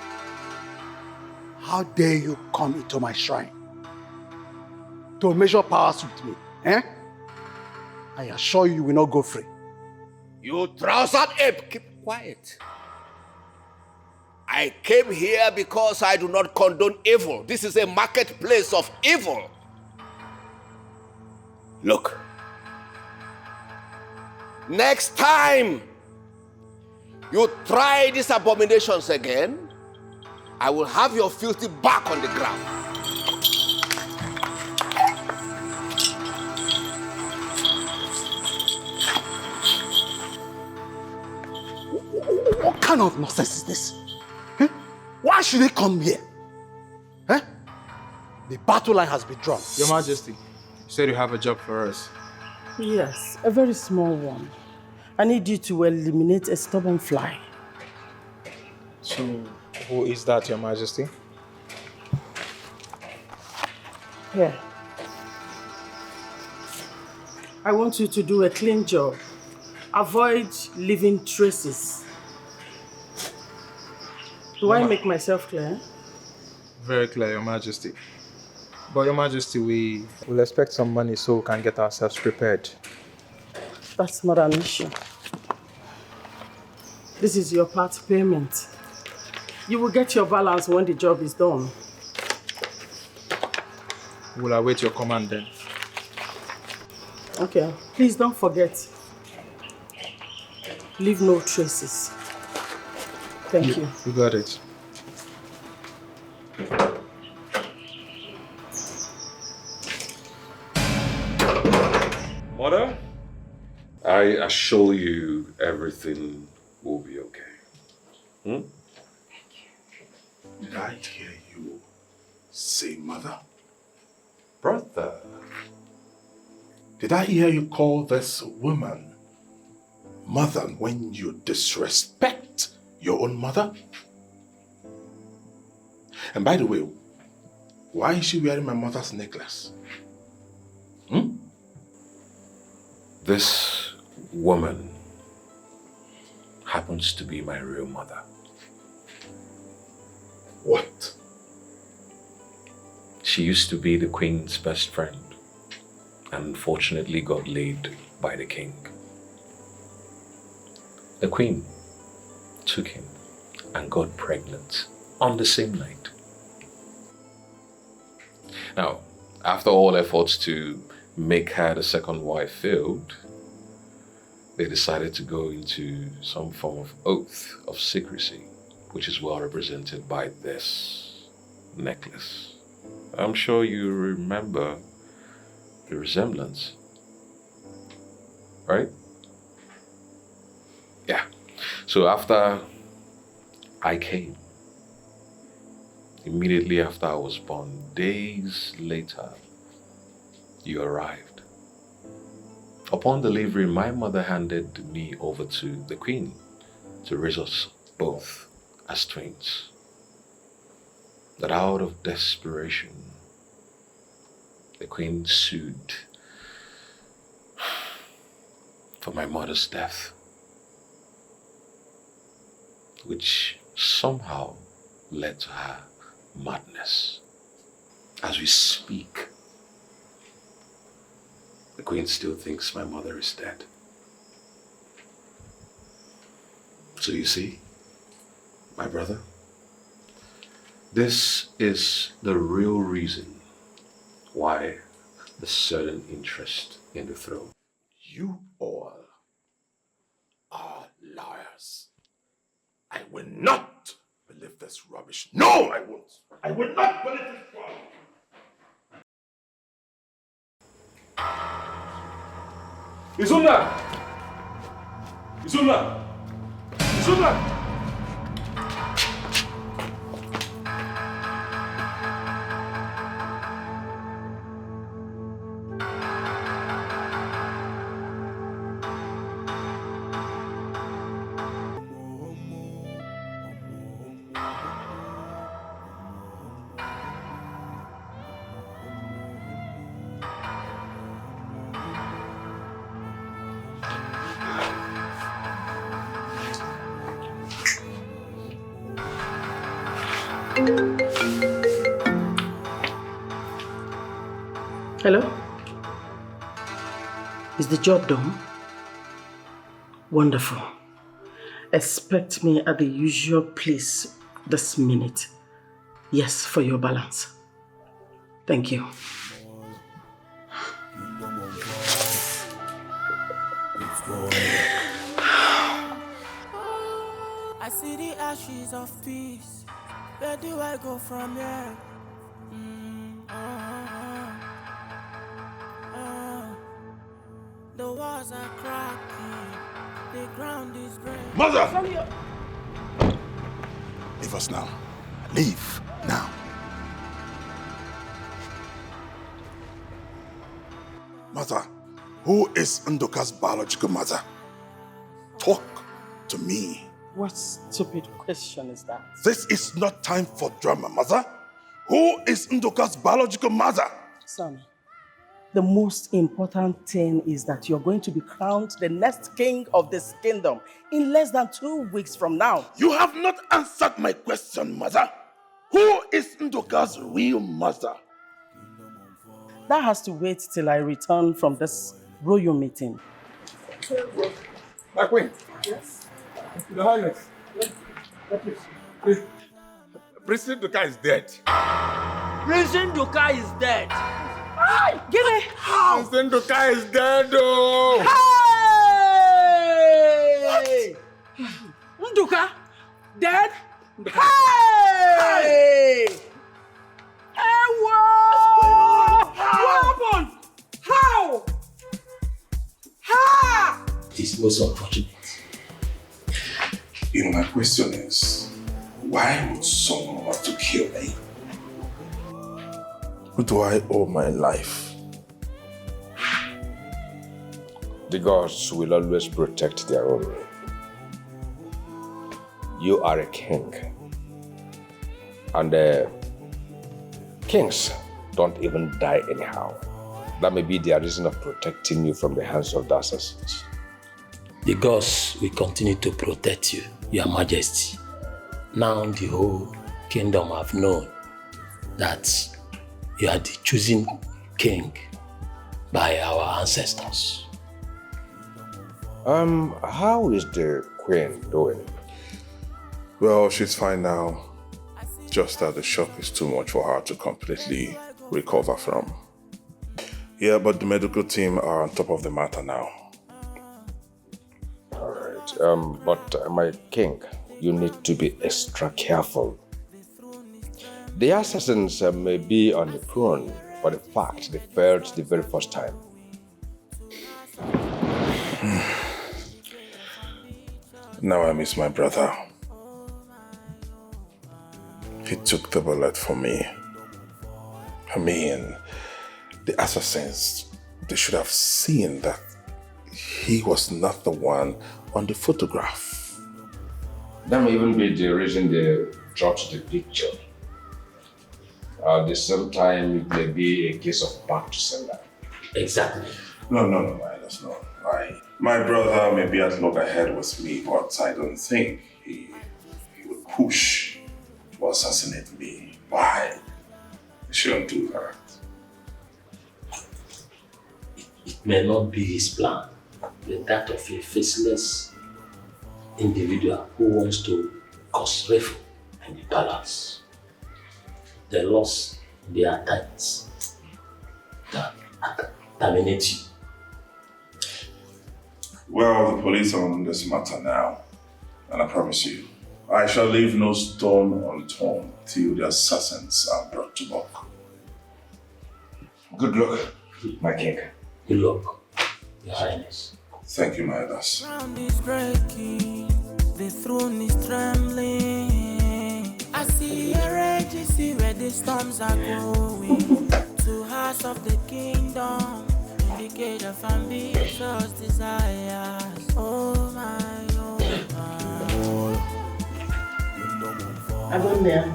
how dare you come into my shrine to measure powers with me? I assure you will not go free. You trousered ape, keep quiet. I came here because I do not condone evil. This is a marketplace of evil. Look, next time you try these abominations again, I will have your filthy back on the ground. What kind of nonsense is this? Eh? Why should they come here? Eh? The battle line has been drawn. Your Majesty, you said you have a job for us. Yes, a very small one. I need you to eliminate a stubborn fly. So, who is that, Your Majesty? Here. I want you to do a clean job. Avoid leaving traces. Do I make myself clear? Very clear, Your Majesty. But Your Majesty, we will expect some money so we can get ourselves prepared. That's not an issue. This is your part payment. You will get your balance when the job is done. We'll await your command then. Okay, please don't forget. Leave no traces. Thank you. You got it. Mother, I assure you everything will be okay. Did I hear you say mother? Brother. Did I hear you call this woman mother when you disrespect your own mother? And by the way, why is she wearing my mother's necklace? This woman happens to be my real mother. What? She used to be the queen's best friend and unfortunately got laid by the king. The queen took him and got pregnant on the same night. Now, after all efforts to make her the second wife failed, they decided to go into some form of oath of secrecy, which is well represented by this necklace. I'm sure you remember the resemblance, right? Yeah. So after I came, immediately after I was born, days later, you arrived. Upon delivery, my mother handed me over to the queen to raise us both as twins. That out of desperation, the queen sued for my mother's death, which somehow led to her madness. As we speak, the queen still thinks my mother is dead. So you see, my brother, this is the real reason why the sudden interest in the throne. You all are liars. I will not believe this rubbish. No, I won't. I will not believe this rubbish. Izumna! Izumna! Izumna! Hello? Is the job done? Wonderful. Expect me at the usual place this minute. Yes, for your balance. Thank you. I see the ashes of peace. Where do I go from here? The walls are cracking. The ground is breaking. Mother! Leave us now. Leave now. Mother, who is Nduka's biological mother? Talk to me. What stupid question is that? This is not time for drama, Mother. Who is Nduka's biological mother? Son, the most important thing is that you're going to be crowned the next king of this kingdom in less than 2 weeks from now. You have not answered my question, Mother. Who is Nduka's real mother? That has to wait till I return from this royal meeting. My queen. Yes? Your Highness. Prince Nduka is dead. Prince Nduka is dead. Give me! How? Prince Nduka is dead, oh! Hey! What? Nduka? Dead? Hey! Hey, what happened? How? Ha! It is most unfortunate. You know, my question is, why would someone want to kill me? Who do I owe my life? The gods will always protect their own. You are a king. And kings don't even die anyhow. That may be their reason of protecting you from the hands of the assassins. The gods will continue to protect you, Your Majesty. Now the whole kingdom have known that you are the chosen king by our ancestors. How is the queen doing? Well, she's fine now. Just that the shock is too much for her to completely recover from. Yeah, but the medical team are on top of the matter now. Alright, but my king, you need to be extra careful. The assassins may be on the throne for the fact they failed the very first time. Now I miss my brother. He took the bullet for me. I mean, the assassins, they should have seen that he was not the one on the photograph. That may even be the reason they dropped the picture. At the same time, it may be a case of back to sender. Exactly. No, that's not right. My brother may be at loggerhead with me, but I don't think he would push to assassinate me. Why? He shouldn't do that. It may not be his plan, but that of a faceless individual who wants to cause rift in the palace. They lost their titans that terminate you. Well, the police are on this matter now, and I promise you, I shall leave no stone unturned till the assassins are brought to book. Good luck, my king. Good luck, Your Highness. Thank you, my elders. Ground is breaking, the throne is trembling. I see a rage, see where the storms are going. To house of the kingdom, in the cage of ambitious desires. Oh my, oh my. I don't know.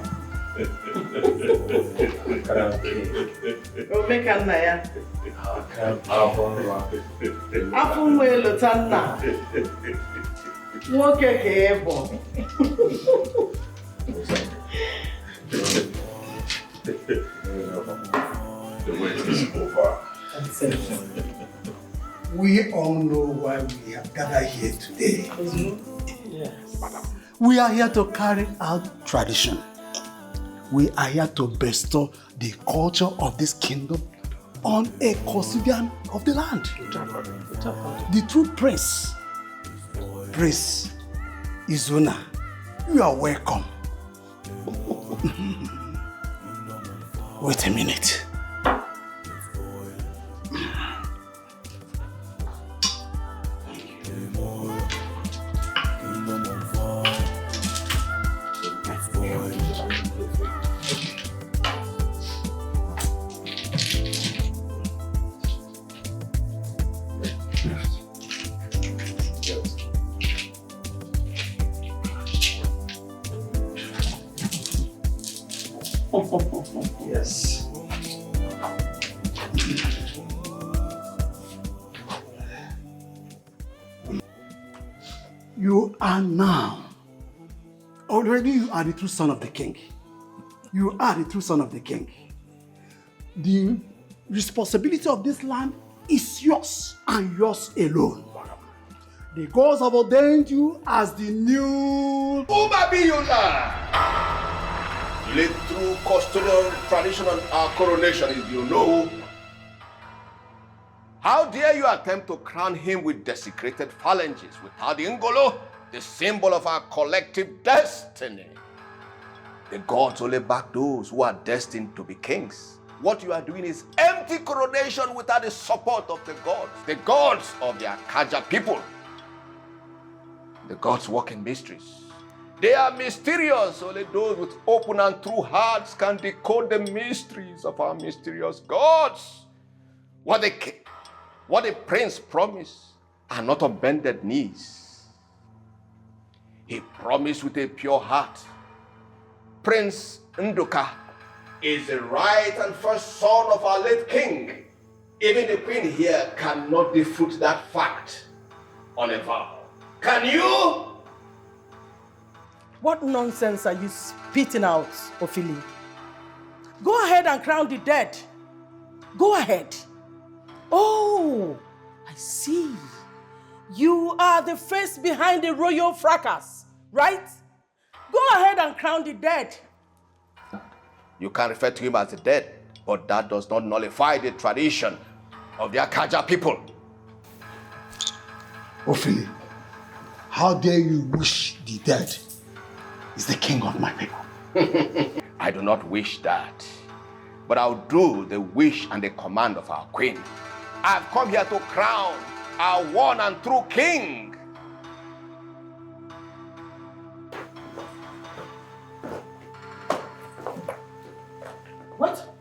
Omeka ya. Afọ nwe lụta nna. Nwoke ka ị bụ. The wait is over. We all know why we have gathered here today. Yes. Madam, We are here to carry out tradition. We are here to bestow the culture of this kingdom on a custodian of the land. The true prince, Prince Izuna, you are welcome. Wait a minute. Yes. You are now, already you are the true son of the king. You are the true son of the king. The responsibility of this land is yours and yours alone. The gods have ordained you as the new... Live through custodial tradition and our coronation, if you know. How dare you attempt to crown him with desecrated phalanges without the ngolo, the symbol of our collective destiny? The gods only back those who are destined to be kings. What you are doing is empty coronation without the support of the gods of the Akaja people. The gods work in mysteries. They are mysterious. Only those with open and true hearts can decode the mysteries of our mysterious gods. What the prince promised are not on bended knees. He promised with a pure heart. Prince Nduka is the right and first son of our late king. Even the queen here cannot defute that fact on a vow. Can you? What nonsense are you spitting out, Ophili? Go ahead and crown the dead. Go ahead. Oh, I see. You are the face behind the royal fracas, right? Go ahead and crown the dead. You can refer to him as the dead, but that does not nullify the tradition of the Akaja people. Ophili, how dare you wish the dead is the king of my people? I do not wish that, but I'll do the wish and the command of our queen. I've come here to crown our one and true king. What?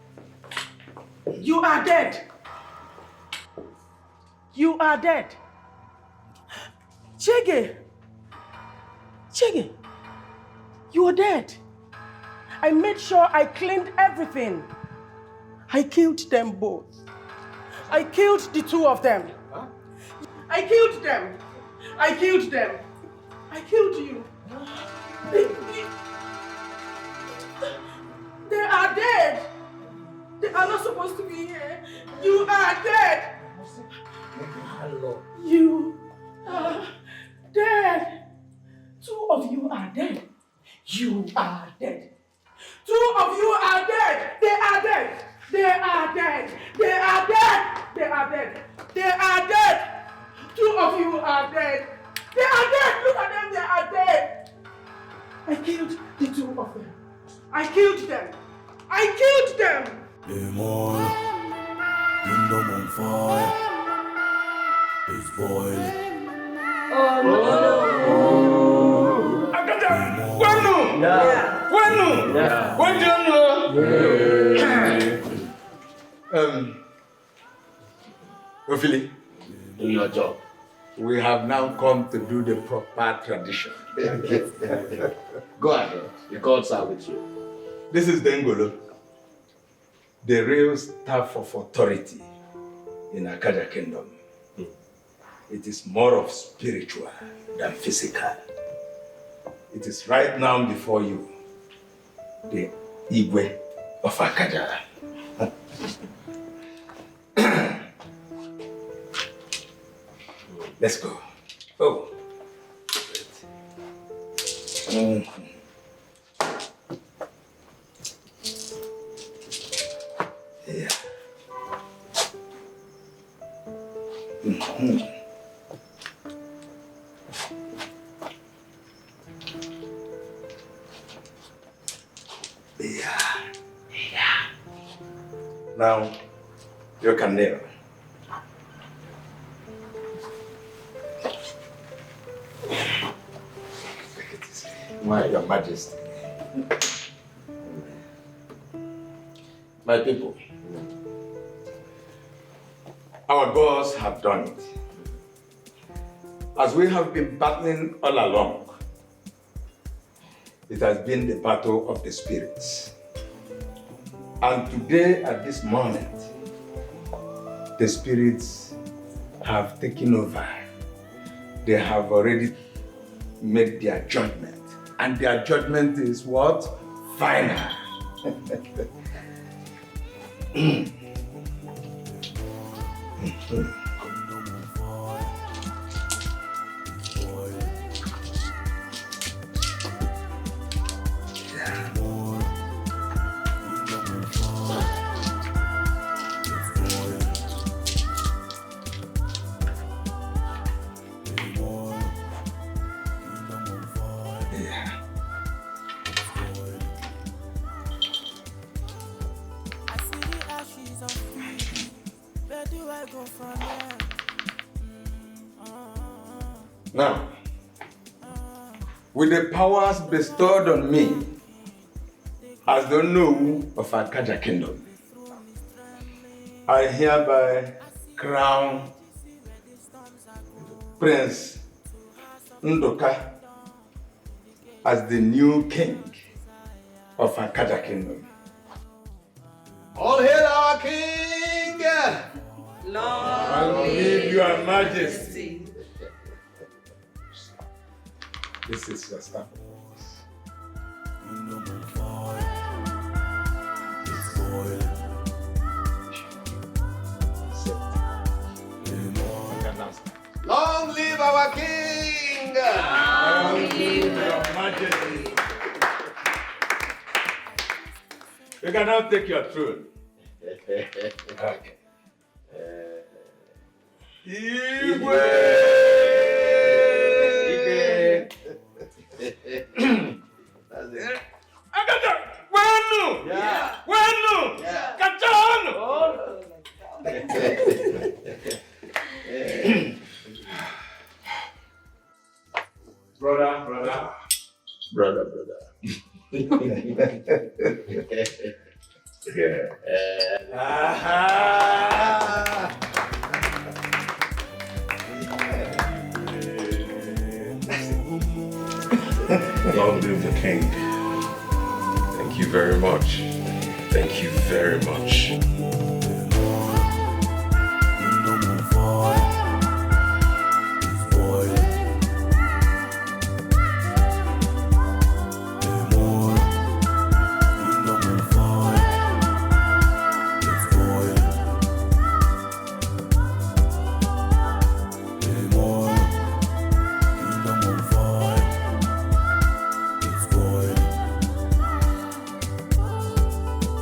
You are dead. You are dead. Chege, you are dead. I made sure I cleaned everything. I killed them both. I killed the two of them. Huh? I killed them. I killed them. I killed you. They are dead. They are not supposed to be here. You are dead. You are dead. Two of you are dead. You are dead. Two of you are dead. They are dead. They are dead. They are dead. They are dead. They are dead. Two of you are dead. They are dead. Look at them. They are dead. I killed the two of them. I killed them. I killed them. Demon, kingdom on fire, is boiling. Oh no! Akaja, Wenu! Wenu! What do you know? Ophili, Do your job. we have now come to do the proper tradition. Go ahead. The gods are with you. This is the Ngolo, the real staff of authority in Akaja Kingdom. It is more of spiritual than physical. It is right now before you, the Igwe of Akaja. Let's go. Oh. Yeah. Yeah. Now, you can kneel. My Your Majesty. My people, our gods have done it. As we have been battling all along, it has been the battle of the spirits. And today, at this moment, the spirits have taken over. They have already made their judgment. And their judgment is what? Final. Now, with the powers bestowed on me as the Nuwu of Akaja Kingdom, I hereby crown Prince Ndoka as the new king of Akaja Kingdom. All hail our king! Long live your majesty. This is your staff of office. Long live our king! Long live your majesty. You can now take your throne. Okay. Brother. Long live the king. Thank you very much. Thank you very much.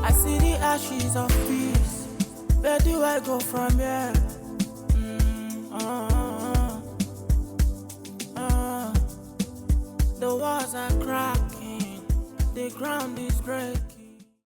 I see the ashes of peace. Where do I go from here? The walls are cracking, the ground is breaking.